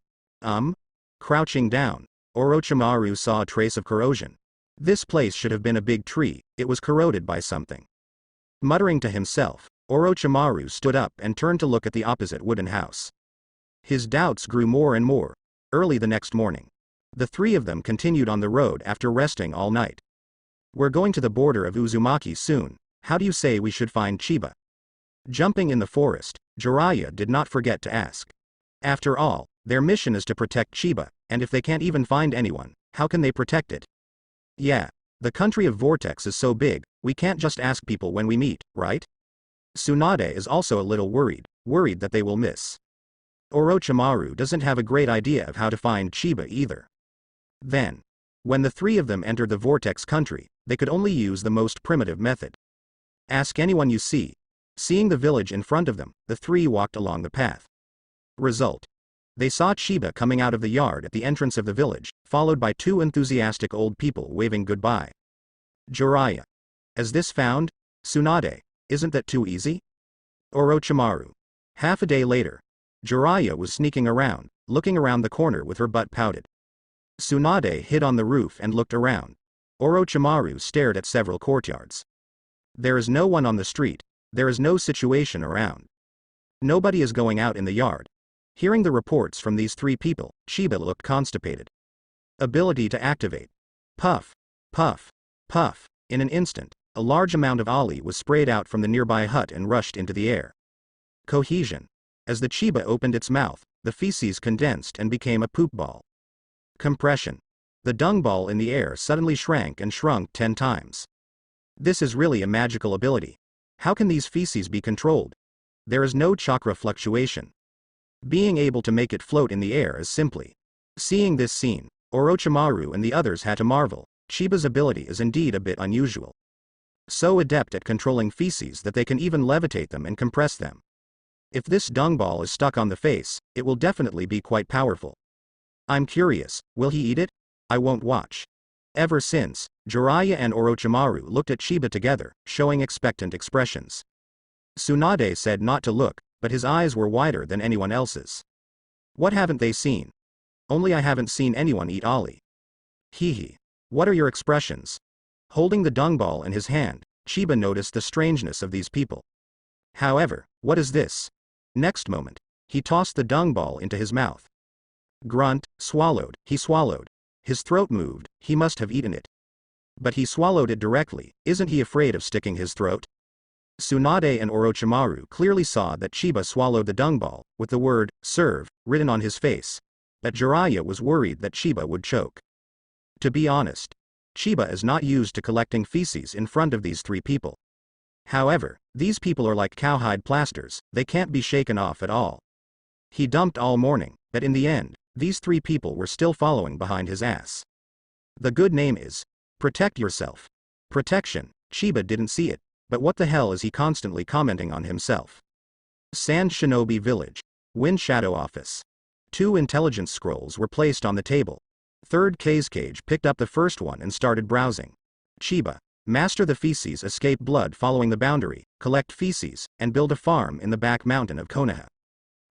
Crouching down, Orochimaru saw a trace of corrosion. This place should have been a big tree, it was corroded by something. Muttering to himself, Orochimaru stood up and turned to look at the opposite wooden house. His doubts grew more and more. Early the next morning, the three of them continued on the road after resting all night. We're going to the border of Uzumaki soon, how do you say we should find Chiba? Jumping in the forest, Jiraiya did not forget to ask. After all, their mission is to protect Chiba, and if they can't even find anyone, how can they protect it? Yeah. The country of Vortex is so big, we can't just ask people when we meet, right? Tsunade is also a little worried that they will miss. Orochimaru doesn't have a great idea of how to find Chiba either. Then, when the three of them entered the Vortex country, they could only use the most primitive method. Ask anyone you see. Seeing the village in front of them, the three walked along the path. Result. They saw Chiba coming out of the yard at the entrance of the village, followed by two enthusiastic old people waving goodbye. Jiraiya. As this found? Tsunade, isn't that too easy? Orochimaru. Half a day later. Jiraiya was sneaking around, looking around the corner with her butt pouted. Tsunade hid on the roof and looked around. Orochimaru stared at several courtyards. There is no one on the street, there is no situation around. Nobody is going out in the yard. Hearing the reports from these three people, Chiba looked constipated. Ability to activate. Puff, puff, puff. In an instant, a large amount of Ali was sprayed out from the nearby hut and rushed into the air. Cohesion. As the Chiba opened its mouth, the feces condensed and became a poop ball. Compression. The dung ball in the air suddenly shrank and shrunk 10 times. This is really a magical ability. How can these feces be controlled? There is no chakra fluctuation. Being able to make it float in the air is simply. Seeing this scene, Orochimaru and the others had to marvel. Chiba's ability is indeed a bit unusual. So adept at controlling feces that they can even levitate them and compress them. If this dung ball is stuck on the face, it will definitely be quite powerful. I'm curious, will he eat it? I won't watch. Ever since, Jiraiya and Orochimaru looked at Chiba together, showing expectant expressions. Tsunade said not to look, but his eyes were wider than anyone else's. What haven't they seen? Only I haven't seen anyone eat Ali. Hee. What are your expressions? Holding the dung ball in his hand, Chiba noticed the strangeness of these people. However, what is this? Next moment, he tossed the dung ball into his mouth. Grunt, swallowed, he swallowed. His throat moved, he must have eaten it. But he swallowed it directly, isn't he afraid of sticking his throat? Tsunade and Orochimaru clearly saw that Chiba swallowed the dung ball, with the word, serve, written on his face. But Jiraiya was worried that Chiba would choke. To be honest, Chiba is not used to collecting feces in front of these three people. However, these people are like cowhide plasters, they can't be shaken off at all. He dumped all morning, but in the end, these three people were still following behind his ass. The good name is, protect yourself. Protection, Chiba didn't see it, but what the hell is he constantly commenting on himself? Sand Shinobi Village. Wind Shadow Office. 2 intelligence scrolls were placed on the table. Third Cage picked up the first one and started browsing. Chiba. Master the feces, escape blood following the boundary, collect feces, and build a farm in the back mountain of Konoha.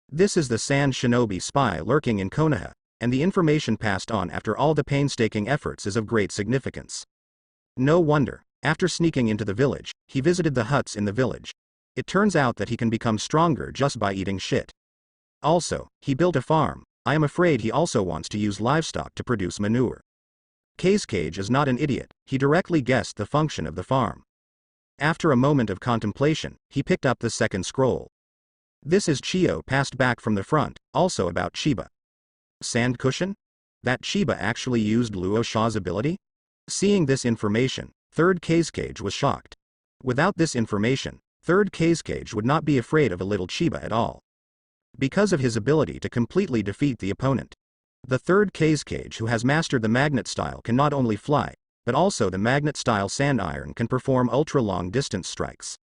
This is the Sand Shinobi spy lurking in Konoha, and the information passed on after all the painstaking efforts is of great significance. No wonder, after sneaking into the village, he visited the huts in the village. It turns out that he can become stronger just by eating shit. Also, he built a farm. I am afraid he also wants to use livestock to produce manure. Cage is not an idiot, he directly guessed the function of the farm. After a moment of contemplation, he picked up the second scroll. This is Chio passed back from the front, also about Chiba. Sand cushion? That Chiba actually used Luo Sha's ability? Seeing this information, Third Cage was shocked. Without this information, Third Cage would not be afraid of a little Chiba at all. Because of his ability to completely defeat the opponent. The third Cage, who has mastered the magnet style, can not only fly, but also the magnet style sand iron can perform ultra-long distance strikes.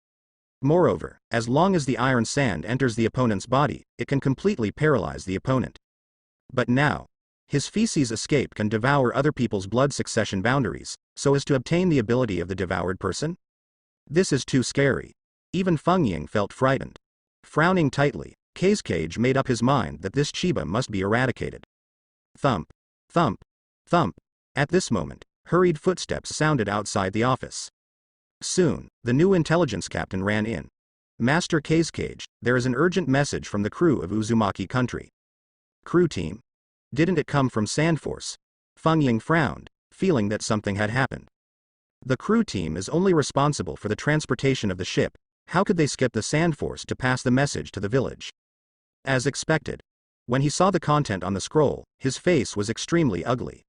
Moreover, as long as the iron sand enters the opponent's body, it can completely paralyze the opponent. But now, his feces escape can devour other people's blood succession boundaries, so as to obtain the ability of the devoured person? This is too scary. Even Feng Ying felt frightened. Frowning tightly, Cage made up his mind that this Chiba must be eradicated. Thump, thump, thump. At this moment, hurried footsteps sounded outside the office. Soon, the new intelligence captain ran in. Master Cage, there is an urgent message from the crew of Uzumaki country. Crew team? Didn't it come from Sandforce? Feng Ying frowned, feeling that something had happened. The crew team is only responsible for the transportation of the ship, How could they skip the sand force to pass the message to the village? As expected. When he saw the content on the scroll, his face was extremely ugly.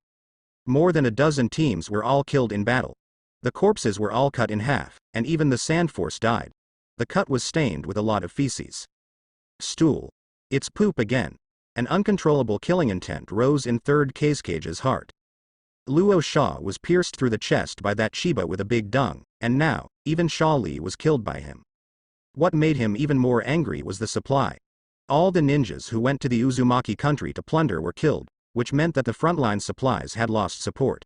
More than a dozen teams were all killed in battle. The corpses were all cut in half, and even the sand force died. The cut was stained with a lot of feces. Stool. It's poop again. An uncontrollable killing intent rose in third Cage's heart. Luo Sha was pierced through the chest by that Chiba with a big dung, and now, even Sha Li was killed by him. What made him even more angry was the supply. All the ninjas who went to the Uzumaki country to plunder were killed, which meant that the frontline supplies had lost support.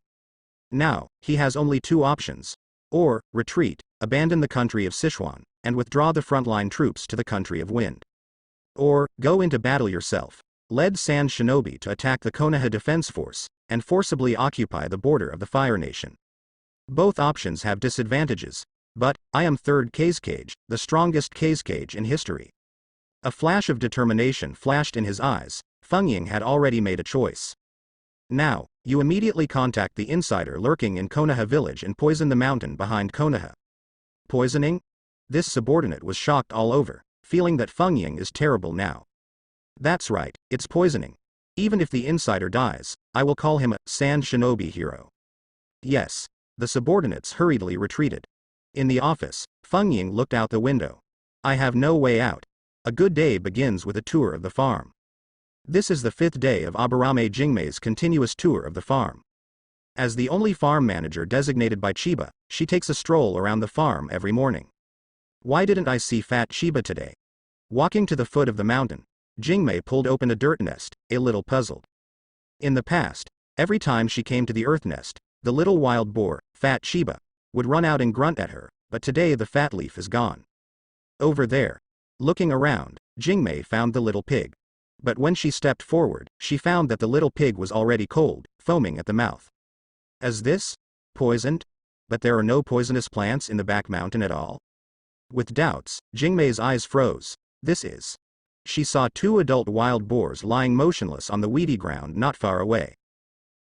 Now, he has only two options. Or, retreat, abandon the country of Sichuan, and withdraw the frontline troops to the country of Wind. Or, go into battle yourself, lead Sand Shinobi to attack the Konoha Defense Force, and forcibly occupy the border of the Fire Nation. Both options have disadvantages, but, I am third Cage, the strongest Cage in history. A flash of determination flashed in his eyes. Feng Ying had already made a choice. Now, you immediately contact the insider lurking in Konoha village and poison the mountain behind Konoha. Poisoning? This subordinate was shocked all over, feeling that Feng Ying is terrible now. That's right, it's poisoning. Even if the insider dies, I will call him a Sand Shinobi hero. Yes. The subordinates hurriedly retreated. In the office, Feng Ying looked out the window. I have no way out. A good day begins with a tour of the farm. This is the 5th day of Aburame Jingmei's continuous tour of the farm. As the only farm manager designated by Chiba, she takes a stroll around the farm every morning. Why didn't I see Fat Chiba today? Walking to the foot of the mountain, Jingmei pulled open a dirt nest, a little puzzled. In the past, every time she came to the earth nest, the little wild boar, Fat Chiba, would run out and grunt at her, but today the fat leaf is gone. Over there. Looking around, Jingmei found the little pig. But when she stepped forward, she found that the little pig was already cold, foaming at the mouth. Is this poisoned? But there are no poisonous plants in the back mountain at all? With doubts, Jingmei's eyes froze. This is. She saw 2 adult wild boars lying motionless on the weedy ground not far away.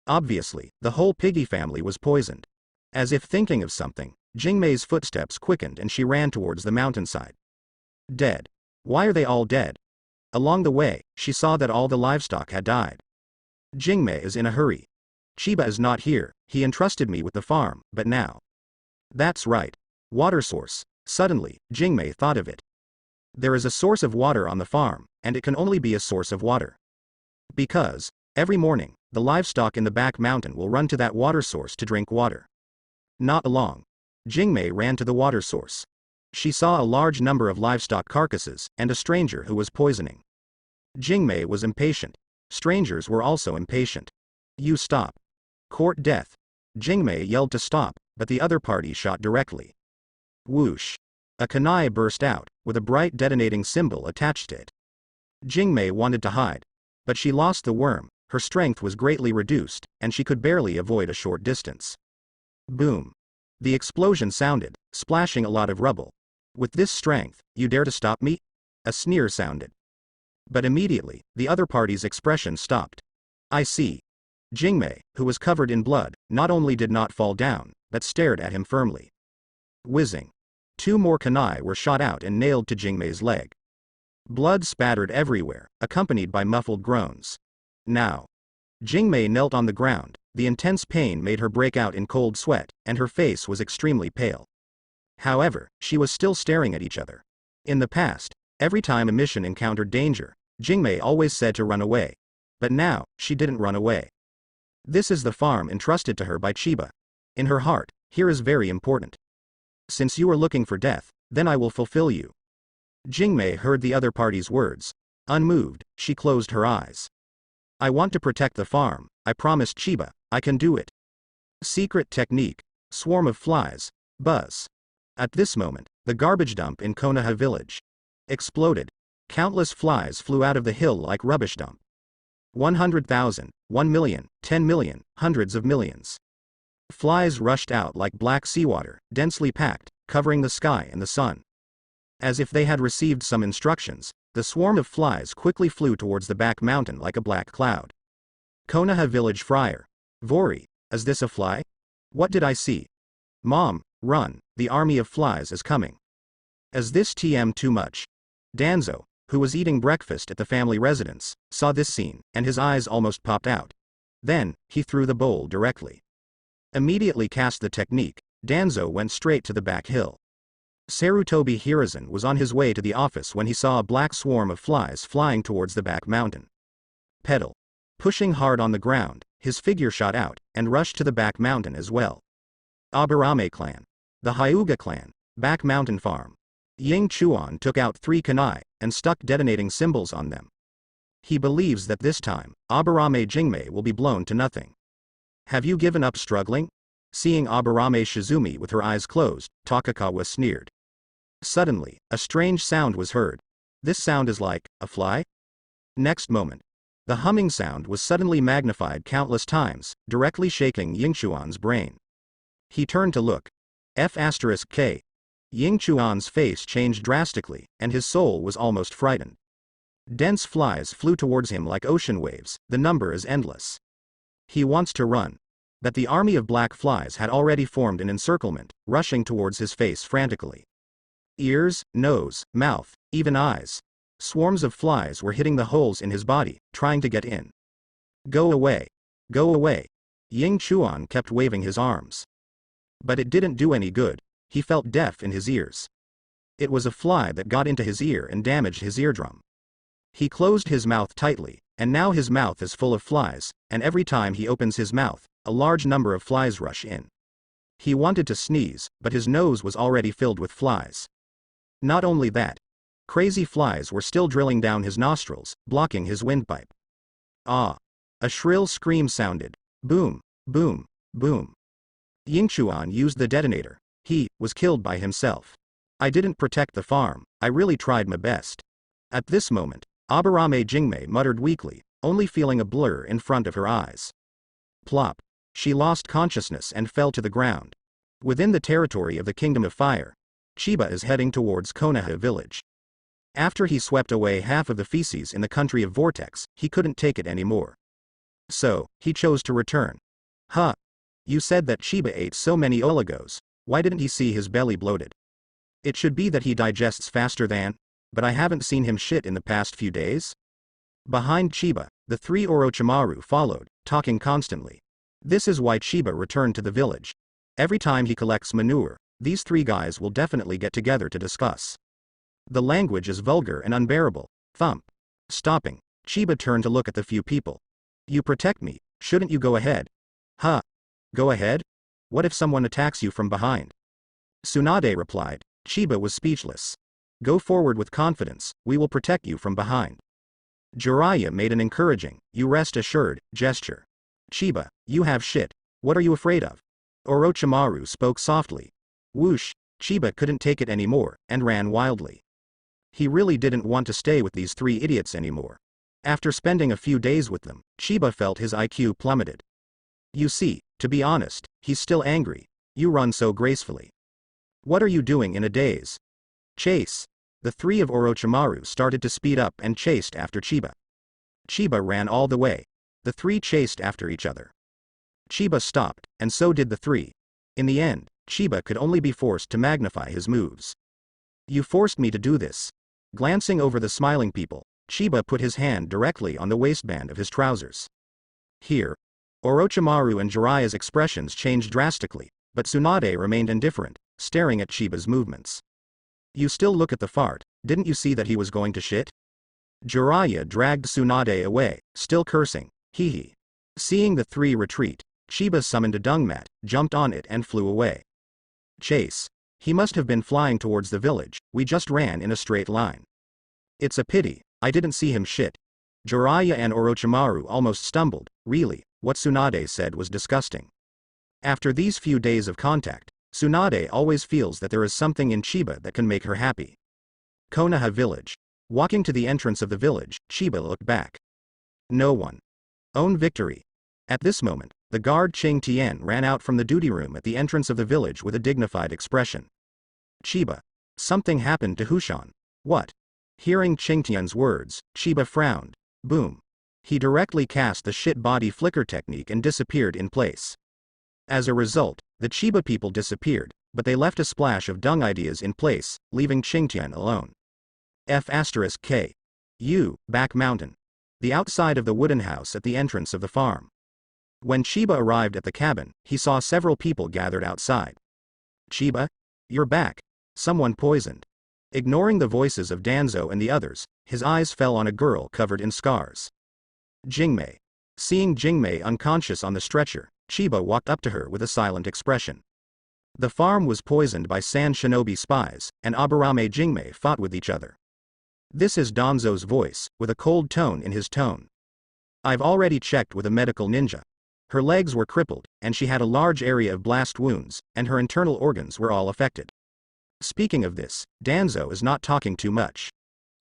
Obviously, the whole piggy family was poisoned. As if thinking of something, Jingmei's footsteps quickened and she ran towards the mountainside. Dead. Why are they all dead? Along the way, she saw that all the livestock had died. Jingmei is in a hurry. Chiba is not here, he entrusted me with the farm, but now. That's right. Water source. Suddenly, Jingmei thought of it. There is a source of water on the farm, and it can only be a source of water. Because, every morning, the livestock in the back mountain will run to that water source to drink water. Not long. Jingmei ran to the water source. She saw a large number of livestock carcasses, and a stranger who was poisoning. Jingmei was impatient. Strangers were also impatient. You stop. Court death. Jingmei yelled to stop, but the other party shot directly. Whoosh. A kunai burst out, with a bright detonating symbol attached to it. Jingmei wanted to hide. But she lost the worm, her strength was greatly reduced, and she could barely avoid a short distance. Boom. The explosion sounded, splashing a lot of rubble. With this strength, you dare to stop me? A sneer sounded. But immediately, the other party's expression stopped. I see. Jingmei, who was covered in blood, not only did not fall down, but stared at him firmly. Whizzing. 2 more kunai were shot out and nailed to Jingmei's leg. Blood spattered everywhere, accompanied by muffled groans. Now. Jingmei knelt on the ground, the intense pain made her break out in cold sweat, and her face was extremely pale. However, she was still staring at each other. In the past, every time a mission encountered danger, Jingmei always said to run away. But now, she didn't run away. This is the farm entrusted to her by Chiba. In her heart, here is very important. Since you are looking for death, then I will fulfill you. Jingmei heard the other party's words. Unmoved, she closed her eyes. I want to protect the farm, I promised Chiba, I can do it. Secret technique. Swarm of flies. Buzz. At this moment, the garbage dump in Konoha village exploded. Countless flies flew out of the hill like rubbish dump. 100,000, 1 million, 10 million, hundreds of millions. Flies rushed out like black seawater, densely packed, covering the sky and the sun. As if they had received some instructions, the swarm of flies quickly flew towards the back mountain like a black cloud. Konoha village friar. Vori, is this a fly? What did I see? Mom, run, the army of flies is coming. Is this too much? Danzo, who was eating breakfast at the family residence, saw this scene, and his eyes almost popped out. Then, he threw the bowl directly. Immediately cast the technique, Danzo went straight to the back hill. Sarutobi Hiruzen was on his way to the office when he saw a black swarm of flies flying towards the back mountain. Pedal. Pushing hard on the ground, his figure shot out, and rushed to the back mountain as well. Aburame clan. The Hyuga clan. Back mountain farm. Ying Chuan took out 3 kunai, and stuck detonating symbols on them. He believes that this time, Aburame Jingmei will be blown to nothing. Have you given up struggling? Seeing Aburame Shizumi with her eyes closed, Takakawa sneered. Suddenly, a strange sound was heard. This sound is like a fly? Next moment, the humming sound was suddenly magnified countless times, directly shaking Yingchuan's brain. He turned to look. F*K. Yingchuan's face changed drastically, and his soul was almost frightened. Dense flies flew towards him like ocean waves, the number is endless. He wants to run. But the army of black flies had already formed an encirclement, rushing towards his face frantically. Ears, nose, mouth, even eyes. Swarms of flies were hitting the holes in his body, trying to get in. Go away. Go away. Ying Chuan kept waving his arms. But it didn't do any good. He felt deaf in his ears. It was a fly that got into his ear and damaged his eardrum. He closed his mouth tightly, and now his mouth is full of flies, and every time he opens his mouth, a large number of flies rush in. He wanted to sneeze, but his nose was already filled with flies. Not only that, crazy flies were still drilling down his nostrils, blocking his windpipe. Ah! A shrill scream sounded. Boom, boom, boom. Yingchuan used the detonator. He was killed by himself. I didn't protect the farm, I really tried my best. At this moment, Aburame Jingmei muttered weakly, only feeling a blur in front of her eyes. Plop. She lost consciousness and fell to the ground. Within the territory of the Kingdom of Fire, Chiba is heading towards Konoha village. After he swept away half of the feces in the country of Vortex, he couldn't take it anymore. So, he chose to return. Huh. You said that Chiba ate so many oligos, why didn't he see his belly bloated? It should be that he digests faster than, but I haven't seen him shit in the past few days? Behind Chiba, the 3 Orochimaru followed, talking constantly. This is why Chiba returned to the village. Every time he collects manure, these 3 guys will definitely get together to discuss. The language is vulgar and unbearable. Thump. Stopping, Chiba turned to look at the few people. You protect me, shouldn't you go ahead? Huh. Go ahead? What if someone attacks you from behind? Tsunade replied. Chiba was speechless. Go forward with confidence, we will protect you from behind. Jiraiya made an encouraging, you rest assured, gesture. Chiba, you have shit. What are you afraid of? Orochimaru spoke softly. Whoosh, Chiba couldn't take it anymore, and ran wildly. He really didn't want to stay with these 3 idiots anymore. After spending a few days with them, Chiba felt his IQ plummeted. You see, to be honest, he's still angry. You run so gracefully. What are you doing in a daze? Chase. The 3 of Orochimaru started to speed up and chased after Chiba. Chiba ran all the way. The 3 chased after each other. Chiba stopped, and so did the 3. In the end, Chiba could only be forced to magnify his moves. You forced me to do this. Glancing over the smiling people, Chiba put his hand directly on the waistband of his trousers. Here, Orochimaru and Jiraiya's expressions changed drastically, but Tsunade remained indifferent, staring at Chiba's movements. You still look at the fart, didn't you see that he was going to shit? Jiraiya dragged Tsunade away, still cursing, hee hee. Seeing the 3 retreat, Chiba summoned a dung mat, jumped on it and flew away. Chase. He must have been flying towards the village, we just ran in a straight line. It's a pity, I didn't see him shit. Jiraiya and Orochimaru almost stumbled, really, what Tsunade said was disgusting. After these few days of contact, Tsunade always feels that there is something in Chiba that can make her happy. Konoha village. Walking to the entrance of the village, Chiba looked back. No one. Own victory. At this moment, the guard Qing Tian ran out from the duty room at the entrance of the village with a dignified expression. Chiba. Something happened to Hushan. What? Hearing Qing Tian's words, Chiba frowned. Boom. He directly cast the shit body flicker technique and disappeared in place. As a result, the Chiba people disappeared, but they left a splash of dung ideas in place, leaving Qingtian alone. F*K. U. Back Mountain. The outside of the wooden house at the entrance of the farm. When Chiba arrived at the cabin, he saw several people gathered outside. Chiba? You're back. Someone poisoned. Ignoring the voices of Danzo and the others, his eyes fell on a girl covered in scars. Jingmei. Seeing Jingmei unconscious on the stretcher, Chiba walked up to her with a silent expression. The farm was poisoned by Sand Shinobi spies, and Aburame Jingmei fought with each other. This is Danzo's voice, with a cold tone in his tone. I've already checked with a medical ninja. Her legs were crippled, and she had a large area of blast wounds, and her internal organs were all affected. Speaking of this, Danzo is not talking too much.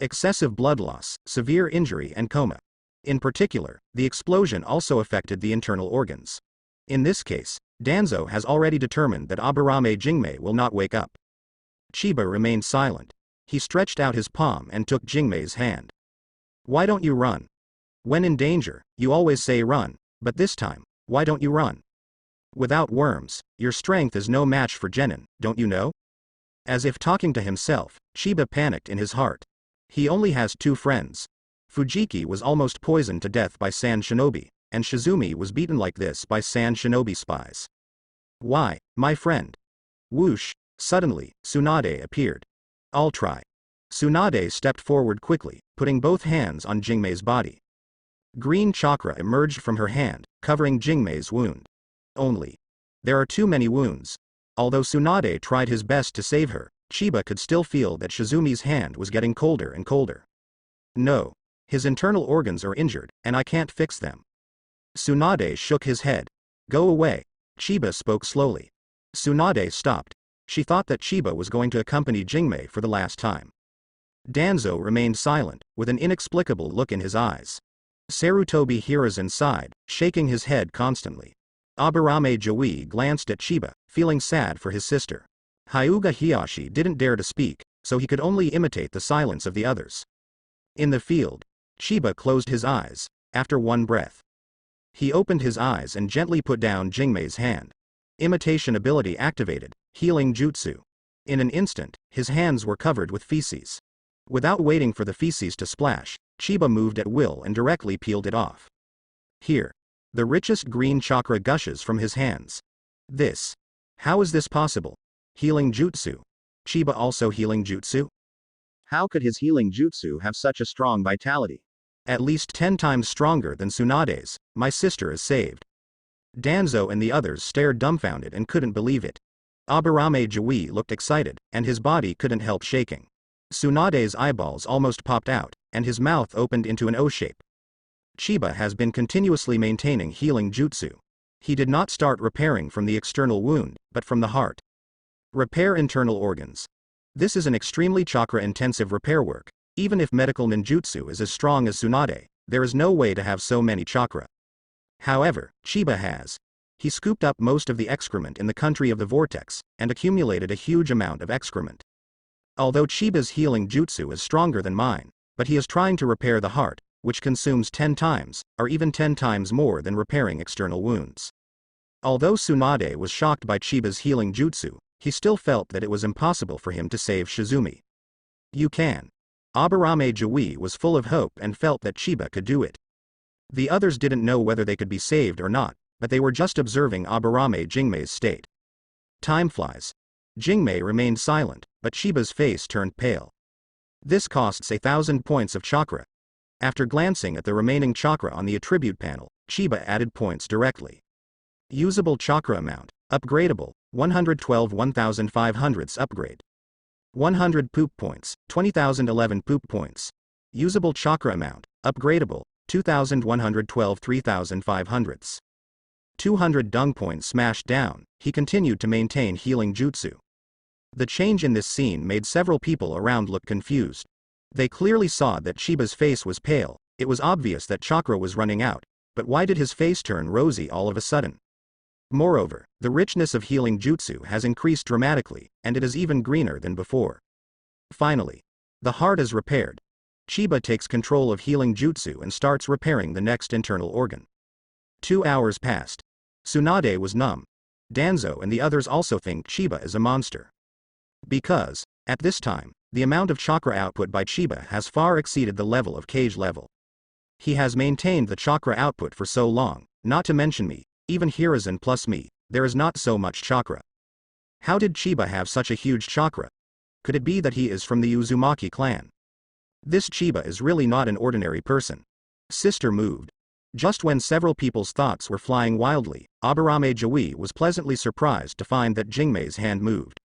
Excessive blood loss, severe injury and coma. In particular, the explosion also affected the internal organs. In this case, Danzo has already determined that Aburame Jingmei will not wake up. Chiba remained silent. He stretched out his palm and took Jingmei's hand. Why don't you run? When in danger, you always say run, but this time, why don't you run? Without worms, your strength is no match for Genin, don't you know? As if talking to himself, Chiba panicked in his heart. He only has 2 friends. Fujiki was almost poisoned to death by Sand Shinobi, and Shizumi was beaten like this by Sand Shinobi spies. Why, my friend? Whoosh, suddenly, Tsunade appeared. I'll try. Tsunade stepped forward quickly, putting both hands on Jingmei's body. Green chakra emerged from her hand, covering Jingmei's wound. Only. There are too many wounds. Although Tsunade tried his best to save her, Chiba could still feel that Shizumi's hand was getting colder and colder. No. His internal organs are injured, and I can't fix them. Tsunade shook his head. Go away. Chiba spoke slowly. Tsunade stopped. She thought that Chiba was going to accompany Jingmei for the last time. Danzo remained silent, with an inexplicable look in his eyes. Sarutobi Hiruzen sighed, shaking his head constantly. Aburame Joi glanced at Chiba, feeling sad for his sister. Hyuga Hiyashi didn't dare to speak, so he could only imitate the silence of the others. In the field, Chiba closed his eyes, after one breath. He opened his eyes and gently put down Jingmei's hand. Imitation ability activated, healing jutsu. In an instant, his hands were covered with feces. Without waiting for the feces to splash, Chiba moved at will and directly peeled it off. Here. The richest green chakra gushes from his hands. This. How is this possible? Healing jutsu. Chiba also healing jutsu? How could his healing jutsu have such a strong vitality? At least 10 times stronger than Tsunade's. My sister is saved. Danzo and the others stared dumbfounded and couldn't believe it. Aburame Joi looked excited, and his body couldn't help shaking. Tsunade's eyeballs almost popped out, and his mouth opened into an O shape. Chiba has been continuously maintaining healing jutsu. He did not start repairing from the external wound, but from the heart. Repair internal organs. This is an extremely chakra-intensive repair work. Even if medical ninjutsu is as strong as Tsunade, there is no way to have so many chakra. However, Chiba has. He scooped up most of the excrement in the country of the vortex, and accumulated a huge amount of excrement. Although Chiba's healing jutsu is stronger than mine, but he is trying to repair the heart, which consumes 10 times, or even 10 times more than repairing external wounds. Although Tsunade was shocked by Chiba's healing jutsu, he still felt that it was impossible for him to save Shizumi. You can. Aburame Joi was full of hope and felt that Chiba could do it. The others didn't know whether they could be saved or not, but they were just observing Aburame Jingmei's state. Time flies. Jingmei remained silent, but Chiba's face turned pale. This costs 1,000 points of chakra. After glancing at the remaining chakra on the attribute panel, Chiba added points directly. Usable chakra amount, upgradable, 112 1500s upgrade. 100 poop points, 20,011 poop points. Usable chakra amount, upgradable, 2112 3500s. 200 dung points smashed down. He continued to maintain healing jutsu. The change in this scene made several people around look confused. They clearly saw that Chiba's face was pale. It was obvious that chakra was running out, but why did his face turn rosy all of a sudden? Moreover, the richness of healing jutsu has increased dramatically, and it is even greener than before. Finally, the heart is repaired. Chiba takes control of healing jutsu and starts repairing the next internal organ. 2 hours passed. Tsunade was numb. Danzo and the others also think Chiba is a monster. Because, at this time, the amount of chakra output by Chiba has far exceeded the level of cage level. He has maintained the chakra output for so long, not to mention me, even Hiruzen plus me, there is not so much chakra. How did Chiba have such a huge chakra? Could it be that he is from the Uzumaki clan? This Chiba is really not an ordinary person. Sister moved. Just when several people's thoughts were flying wildly, Aburame Jui was pleasantly surprised to find that Jingmei's hand moved.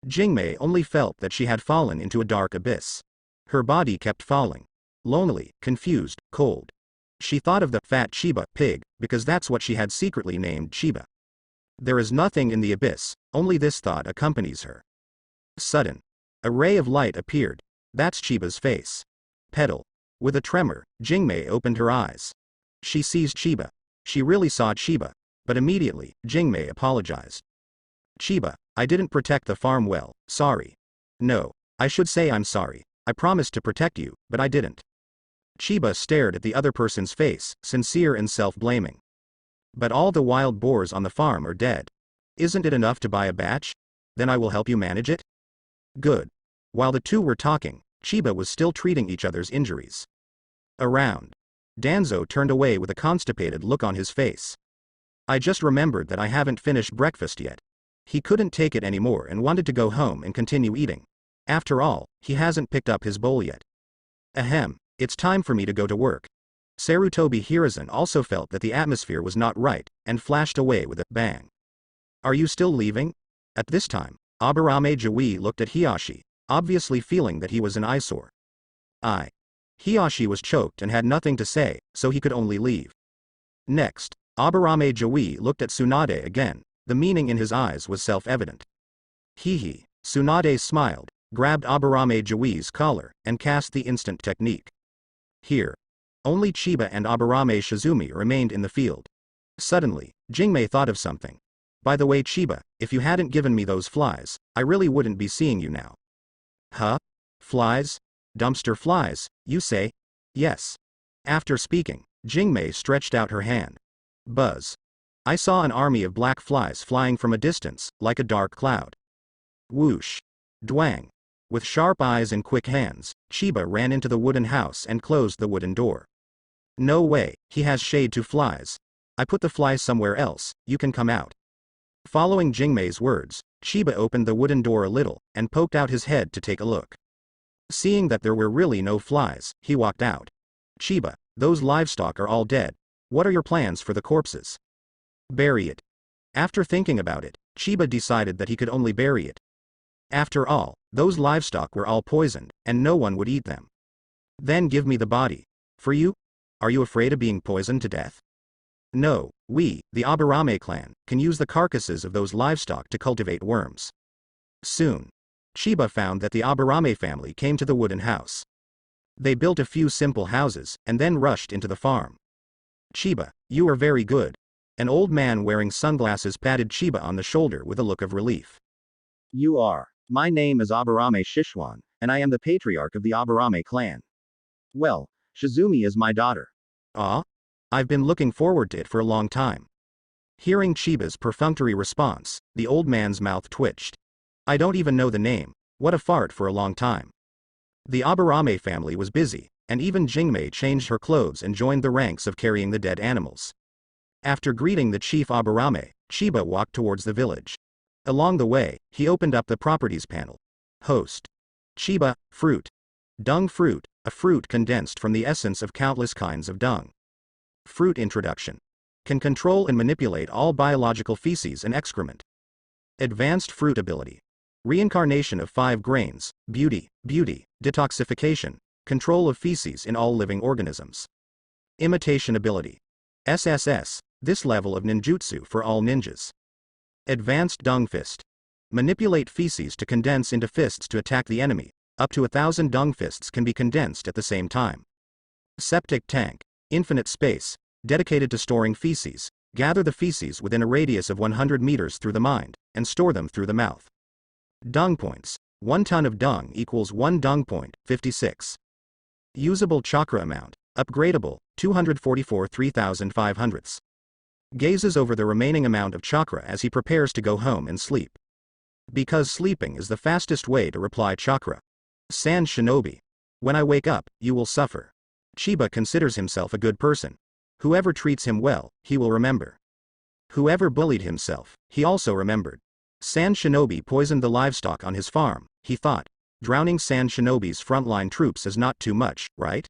Jingmei only felt that she had fallen into a dark abyss. Her body kept falling. Lonely, confused, cold. She thought of the fat Chiba pig, because that's what she had secretly named Chiba. There is nothing in the abyss, only this thought accompanies her. Sudden. A ray of light appeared. That's Chiba's face. Petal. With a tremor, Jingmei opened her eyes. She sees Chiba. She really saw Chiba, but immediately, Jingmei apologized. Chiba, I didn't protect the farm well, sorry. No, I should say I'm sorry, I promised to protect you, but I didn't. Chiba stared at the other person's face, sincere and self-blaming. But all the wild boars on the farm are dead. Isn't it enough to buy a batch? Then I will help you manage it? Good. While the two were talking, Chiba was still treating each other's injuries. Around. Danzo turned away with a constipated look on his face. I just remembered that I haven't finished breakfast yet. He couldn't take it anymore and wanted to go home and continue eating. After all, he hasn't picked up his bowl yet. Ahem, it's time for me to go to work. Sarutobi Hiruzen also felt that the atmosphere was not right, and flashed away with a bang. Are you still leaving? At this time, Aburame Jui looked at Hiyashi, obviously feeling that he was an eyesore. Hiyashi was choked and had nothing to say, so he could only leave. Next, Aburame Jui looked at Tsunade again, the meaning in his eyes was self-evident. Hee. Tsunade smiled, grabbed Aburame Jui's collar, and cast the instant technique. Here. Only Chiba and Aburame Shizumi remained in the field. Suddenly, Jingmei thought of something. By the way Chiba, if you hadn't given me those flies, I really wouldn't be seeing you now. Huh? Flies? Dumpster flies, you say? Yes. After speaking, Jingmei stretched out her hand. Buzz. I saw an army of black flies flying from a distance, like a dark cloud. Whoosh. Dwang. With sharp eyes and quick hands, Chiba ran into the wooden house and closed the wooden door. No way, he has shade to flies. I put the flies somewhere else, you can come out. Following Jingmei's words, Chiba opened the wooden door a little, and poked out his head to take a look. Seeing that there were really no flies, he walked out. Chiba, those livestock are all dead. What are your plans for the corpses? Bury it. After thinking about it, Chiba decided that he could only bury it. After all, those livestock were all poisoned, and no one would eat them. Then give me the body. For you? Are you afraid of being poisoned to death? No, we, the Aburame clan, can use the carcasses of those livestock to cultivate worms. Soon. Chiba found that the Aburame family came to the wooden house. They built a few simple houses, and then rushed into the farm. Chiba, you are very good. An old man wearing sunglasses patted Chiba on the shoulder with a look of relief. You are. My name is Aburame Shishwan, and I am the patriarch of the Aburame clan. Well, Shizumi is my daughter. Ah? I've been looking forward to it for a long time. Hearing Chiba's perfunctory response, the old man's mouth twitched. I don't even know the name, what a fart for a long time. The Aburame family was busy, and even Jingmei changed her clothes and joined the ranks of carrying the dead animals. After greeting the chief Aburame, Chiba walked towards the village. Along the way, he opened up the properties panel. Host. Chiba, fruit. Dung fruit, a fruit condensed from the essence of countless kinds of dung. Fruit introduction. Can control and manipulate all biological feces and excrement. Advanced fruit ability. Reincarnation of 5 grains, beauty, detoxification, control of feces in all living organisms. Imitation ability. SSS, this level of ninjutsu for all ninjas. Advanced dung fist. Manipulate feces to condense into fists to attack the enemy, up to 1,000 dung fists can be condensed at the same time. Septic tank. Infinite space, dedicated to storing feces. Gather the feces within a radius of 100 meters through the mind, and store them through the mouth. Dung points. 1 ton of dung equals 1 dung point, 56. Usable chakra amount. Upgradable, 244 3,500ths. Gazes over the remaining amount of chakra as he prepares to go home and sleep. Because sleeping is the fastest way to reply chakra. Sand Shinobi. When I wake up, you will suffer. Chiba considers himself a good person. Whoever treats him well, he will remember. Whoever bullied himself, he also remembered. Sand Shinobi poisoned the livestock on his farm, he thought. Drowning Sand Shinobi's frontline troops is not too much, right?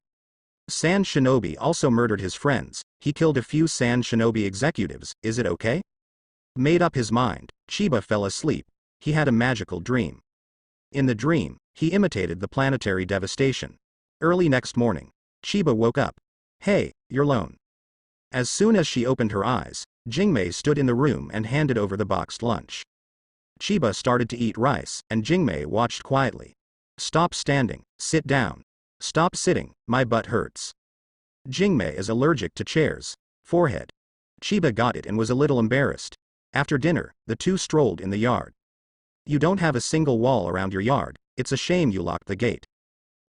Sand Shinobi also murdered his friends, he killed a few Sand Shinobi executives, is it okay? Made up his mind, Chiba fell asleep. He had a magical dream. In the dream, he imitated the planetary devastation. Early next morning, Chiba woke up. Hey, you're alone. As soon as she opened her eyes, Jingmei stood in the room and handed over the boxed lunch. Chiba started to eat rice, and Jingmei watched quietly. Stop standing, sit down. Stop sitting, my butt hurts. Jingmei is allergic to chairs. Forehead. Chiba got it and was a little embarrassed. After dinner, the two strolled in the yard. You don't have a single wall around your yard, it's a shame you locked the gate.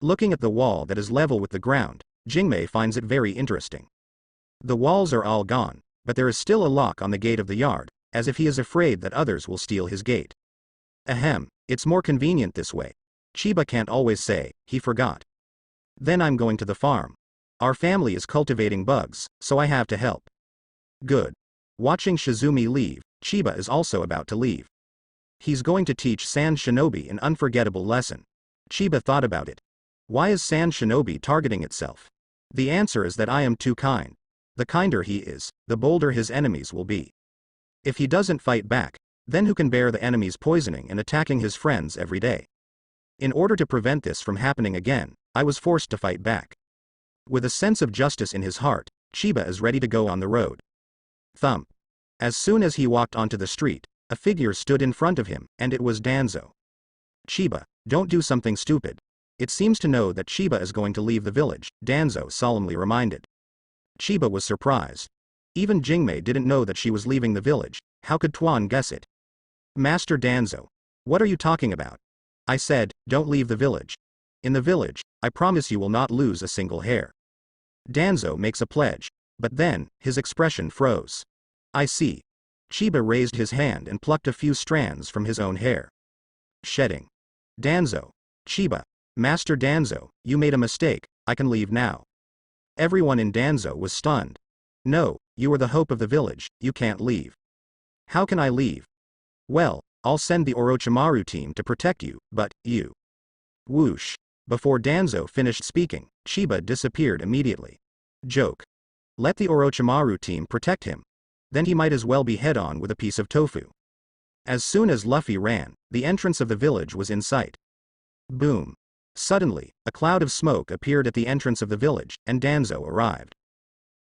Looking at the wall that is level with the ground, Jingmei finds it very interesting. The walls are all gone, but there is still a lock on the gate of the yard, as if he is afraid that others will steal his gate. Ahem, it's more convenient this way. Chiba can't always say, he forgot. Then I'm going to the farm. Our family is cultivating bugs, so I have to help. Good. Watching Shizumi leave, Chiba is also about to leave. He's going to teach Sand Shinobi an unforgettable lesson. Chiba thought about it. Why is Sand Shinobi targeting itself? The answer is that I am too kind. The kinder he is, the bolder his enemies will be. If he doesn't fight back, then who can bear the enemy's poisoning and attacking his friends every day? In order to prevent this from happening again, I was forced to fight back. With a sense of justice in his heart, Chiba is ready to go on the road. Thump. As soon as he walked onto the street, a figure stood in front of him, and it was Danzo. Chiba, don't do something stupid. It seems to know that Chiba is going to leave the village, Danzo solemnly reminded. Chiba was surprised. Even Jingmei didn't know that she was leaving the village, how could Tuan guess it? Master Danzo. What are you talking about? I said, don't leave the village. In the village, I promise you will not lose a single hair. Danzo makes a pledge, but then, his expression froze. I see. Chiba raised his hand and plucked a few strands from his own hair. Shedding. Danzo. Chiba. Master Danzo, you made a mistake, I can leave now. Everyone in Danzo was stunned. No, you are the hope of the village, you can't leave. How can I leave? Well, I'll send the Orochimaru team to protect you, but, you. Whoosh. Before Danzo finished speaking, Chiba disappeared immediately. Joke. Let the Orochimaru team protect him. Then he might as well be head-on with a piece of tofu. As soon as Luffy ran, the entrance of the village was in sight. Boom. Suddenly, a cloud of smoke appeared at the entrance of the village, and Danzo arrived.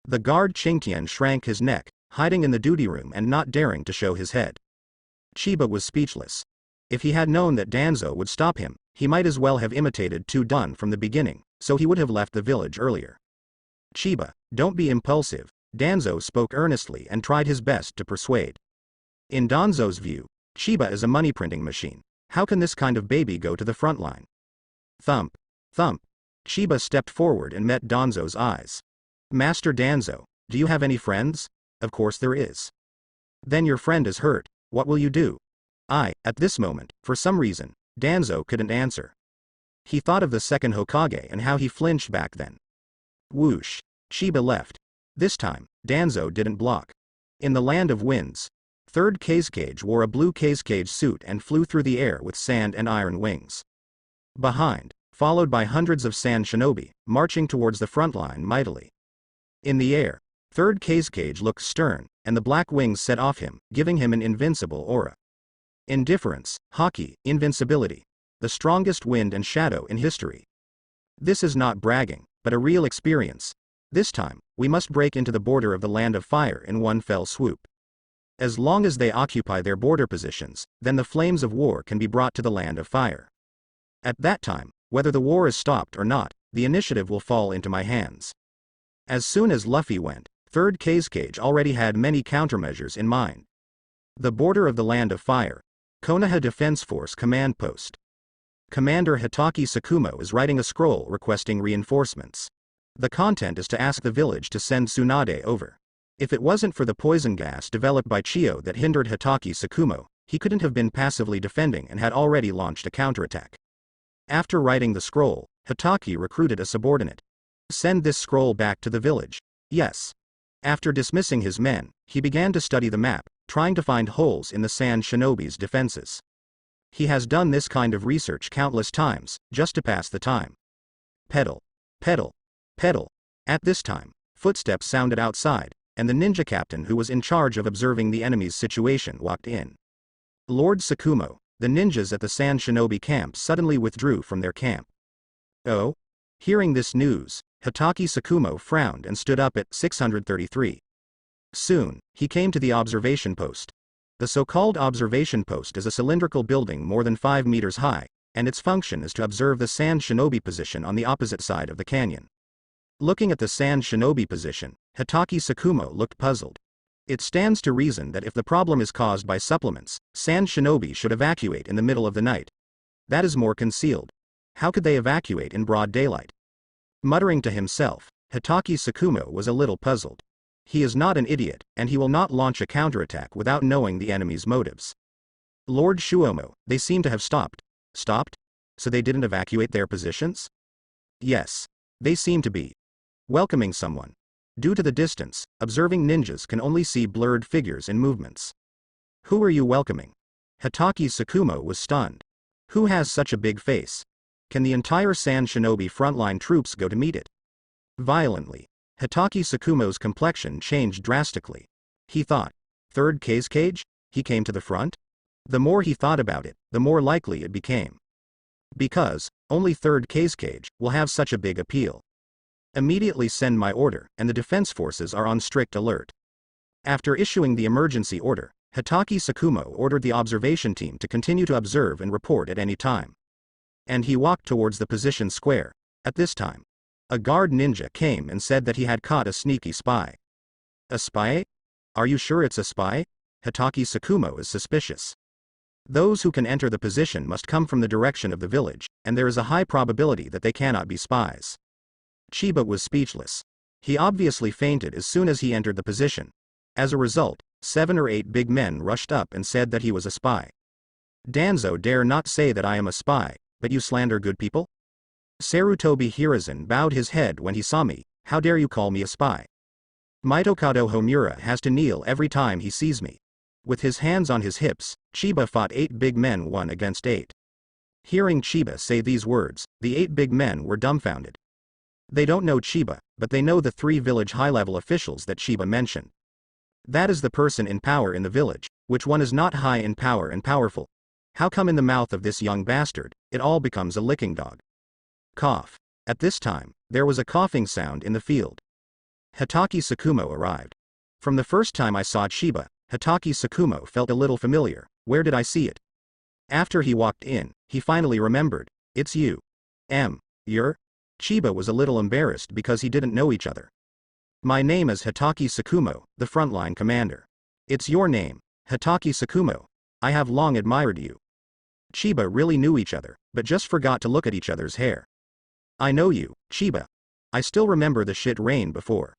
The guard Qingtian shrank his neck, hiding in the duty room and not daring to show his head. Chiba was speechless. If he had known that Danzo would stop him, he might as well have imitated Tu Dun from the beginning, so he would have left the village earlier. Chiba, don't be impulsive, Danzo spoke earnestly and tried his best to persuade. In Danzo's view, Chiba is a money-printing machine. How can this kind of baby go to the front line? Thump. Thump. Chiba stepped forward and met Danzo's eyes. Master Danzo, do you have any friends? Of course there is. Then your friend is hurt, what will you do? At this moment, for some reason, Danzo couldn't answer. He thought of the second Hokage and how he flinched back then. Whoosh. Chiba left. This time, Danzo didn't block. In the land of winds, Third Kazekage wore a blue Kazekage suit and flew through the air with sand and iron wings. Behind, followed by hundreds of sand shinobi, marching towards the front line mightily. In the air, Third Kazekage looked stern, and the black wings set off him, giving him an invincible aura. Indifference, haki, invincibility. The strongest wind and shadow in history. This is not bragging, but a real experience. This time, we must break into the border of the land of fire in one fell swoop. As long as they occupy their border positions, then the flames of war can be brought to the land of fire. At that time, whether the war is stopped or not, the initiative will fall into my hands. As soon as Luffy went, Third Kazekage already had many countermeasures in mind. The border of the land of fire. Konoha Defense Force Command Post. Commander Hitaki Sakumo is writing a scroll requesting reinforcements. The content is to ask the village to send Tsunade over. If it wasn't for the poison gas developed by Chiyo that hindered Hitaki Tsukumo, he couldn't have been passively defending and had already launched a counterattack. After writing the scroll, Hitaki recruited a subordinate. Send this scroll back to the village. Yes. After dismissing his men, he began to study the map, trying to find holes in the Sand Shinobi's defenses. He has done this kind of research countless times, just to pass the time. Pedal. Pedal. Pedal. At this time, footsteps sounded outside, and the ninja captain who was in charge of observing the enemy's situation walked in. Lord Tsukumo, the ninjas at the Sand Shinobi camp suddenly withdrew from their camp. Oh? Hearing this news, Hitaki Tsukumo frowned and stood up at 633. Soon, he came to the observation post. The so-called observation post is a cylindrical building more than 5 meters high, and its function is to observe the Sand Shinobi position on the opposite side of the canyon. Looking at the Sand Shinobi position, Hitaki Tsukumo looked puzzled. It stands to reason that if the problem is caused by supplements, Sand Shinobi should evacuate in the middle of the night. That is more concealed. How could they evacuate in broad daylight? Muttering to himself, Hitaki Tsukumo was a little puzzled. He is not an idiot, and he will not launch a counterattack without knowing the enemy's motives. Lord Shuomo, they seem to have stopped. Stopped? So they didn't evacuate their positions? Yes. They seem to be welcoming someone. Due to the distance, observing ninjas can only see blurred figures in movements. Who are you welcoming? Hitaki Tsukumo was stunned. Who has such a big face? Can the entire Sand Shinobi frontline troops go to meet it? Violently, Hitaki Tsukumo's complexion changed drastically. He thought, third cage? He came to the front? The more he thought about it, the more likely it became. Because, only third cage will have such a big appeal. Immediately send my order, and the defense forces are on strict alert. After issuing the emergency order, Hitaki Tsukumo ordered the observation team to continue to observe and report at any time. And he walked towards the position square. At this time, a guard ninja came and said that he had caught a sneaky spy. A spy? Are you sure it's a spy? Hitaki Tsukumo is suspicious. Those who can enter the position must come from the direction of the village, and there is a high probability that they cannot be spies. Chiba was speechless. He obviously fainted as soon as he entered the position. As a result, 7 or 8 big men rushed up and said that he was a spy. Danzo dare not say that I am a spy, but you slander good people? Sarutobi Hiruzen bowed his head when he saw me. How dare you call me a spy? Mitokado Homura has to kneel every time he sees me. With his hands on his hips, Chiba fought 8 big men 1 against 8. Hearing Chiba say these words, the 8 big men were dumbfounded. They don't know Chiba, but they know the 3 village high-level officials that Chiba mentioned. That is the person in power in the village. Which one is not high in power and powerful? How come in the mouth of this young bastard, it all becomes a licking dog? Cough. At this time, there was a coughing sound in the field. Hitaki Tsukumo arrived. From the first time I saw Chiba, Hitaki Tsukumo felt a little familiar. Where did I see it? After he walked in, he finally remembered. It's you. You're? Chiba was a little embarrassed because he didn't know each other. My name is Hitaki Tsukumo, the frontline commander. It's your name, Hitaki Tsukumo. I have long admired you. Chiba really knew each other, but just forgot to look at each other's hair. I know you, Chiba. I still remember the shit rain before.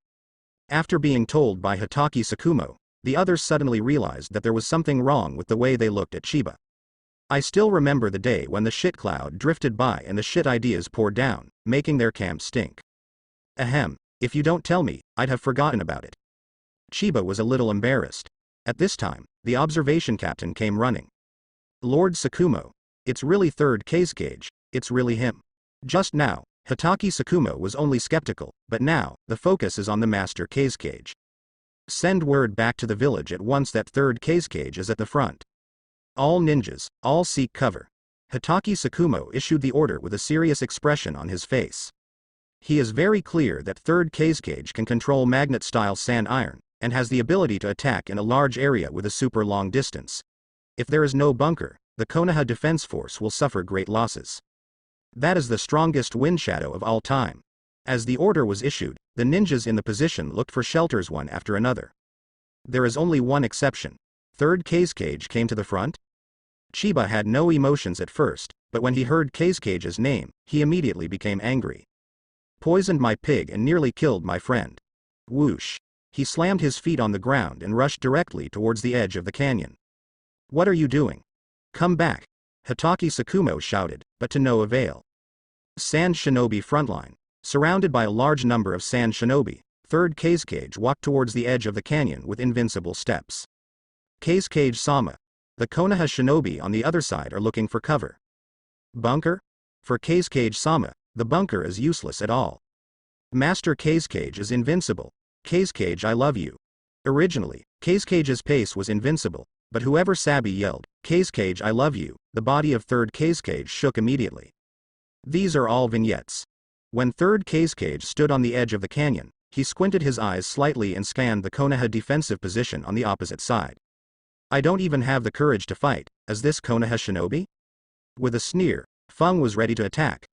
After being told by Hitaki Tsukumo, the others suddenly realized that there was something wrong with the way they looked at Chiba. I still remember the day when the shit cloud drifted by and the shit ideas poured down, making their camp stink. Ahem, if you don't tell me, I'd have forgotten about it. Chiba was a little embarrassed. At this time, the observation captain came running. Lord Tsukumo, it's really third cage, it's really him. Just now, Hitaki Tsukumo was only skeptical, but now, the focus is on the master cage. Send word back to the village at once that third cage is at the front. All ninjas, all seek cover. Hitaki Tsukumo issued the order with a serious expression on his face. He is very clear that third cage can control magnet-style sand iron, and has the ability to attack in a large area with a super long distance. If there is no bunker, the Konoha defense force will suffer great losses. That is the strongest wind shadow of all time. As the order was issued, the ninjas in the position looked for shelters one after another. There is only one exception. Third cage came to the front? Chiba had no emotions at first, but when he heard Cage's name, he immediately became angry. Poisoned my pig and nearly killed my friend. Whoosh. He slammed his feet on the ground and rushed directly towards the edge of the canyon. "What are you doing? Come back!" Hitaki Sakumo shouted, but to no avail. Sand Shinobi frontline. Surrounded by a large number of Sand Shinobi, 3rd Kazekage walked towards the edge of the canyon with invincible steps. Kazekage-sama. The Konoha Shinobi on the other side are looking for cover. Bunker? For Kazekage-sama, the bunker is useless at all. Master Kazekage is invincible. Kazekage, I love you. Originally, Kazekage's pace was invincible, but whoever Sabi yelled, "Kazekage, I love you," the body of 3rd Kazekage shook immediately. These are all vignettes. When 3rd Kazekage stood on the edge of the canyon, he squinted his eyes slightly and scanned the Konoha defensive position on the opposite side. "I don't even have the courage to fight, is this Konoha Shinobi?" With a sneer, Feng was ready to attack.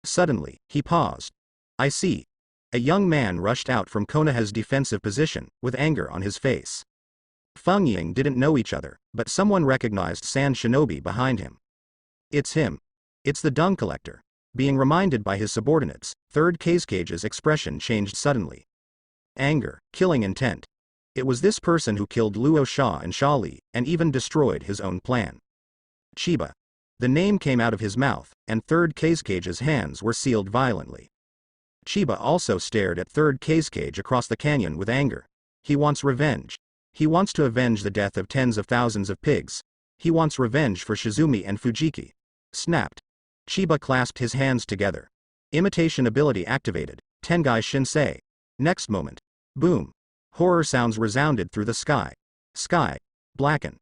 Suddenly, he paused. "I see." A young man rushed out from Konoha's defensive position, with anger on his face. Feng Ying didn't know each other, but someone recognized Sand Shinobi behind him. "It's him. It's the Dung collector." Being reminded by his subordinates, 3rd Kazekage's expression changed suddenly. Anger, killing intent. It was this person who killed Luo Sha and Sha Li, and even destroyed his own plan. Chiba. The name came out of his mouth, and 3rd Kazekage's hands were sealed violently. Chiba also stared at 3rd Kazekage across the canyon with anger. He wants revenge. He wants to avenge the death of tens of thousands of pigs. He wants revenge for Shizumi and Fujiki. Snapped. Chiba clasped his hands together. Imitation ability activated. Tengai Shinsei. Next moment. Boom. Horror sounds resounded through the sky. Sky. Blacken.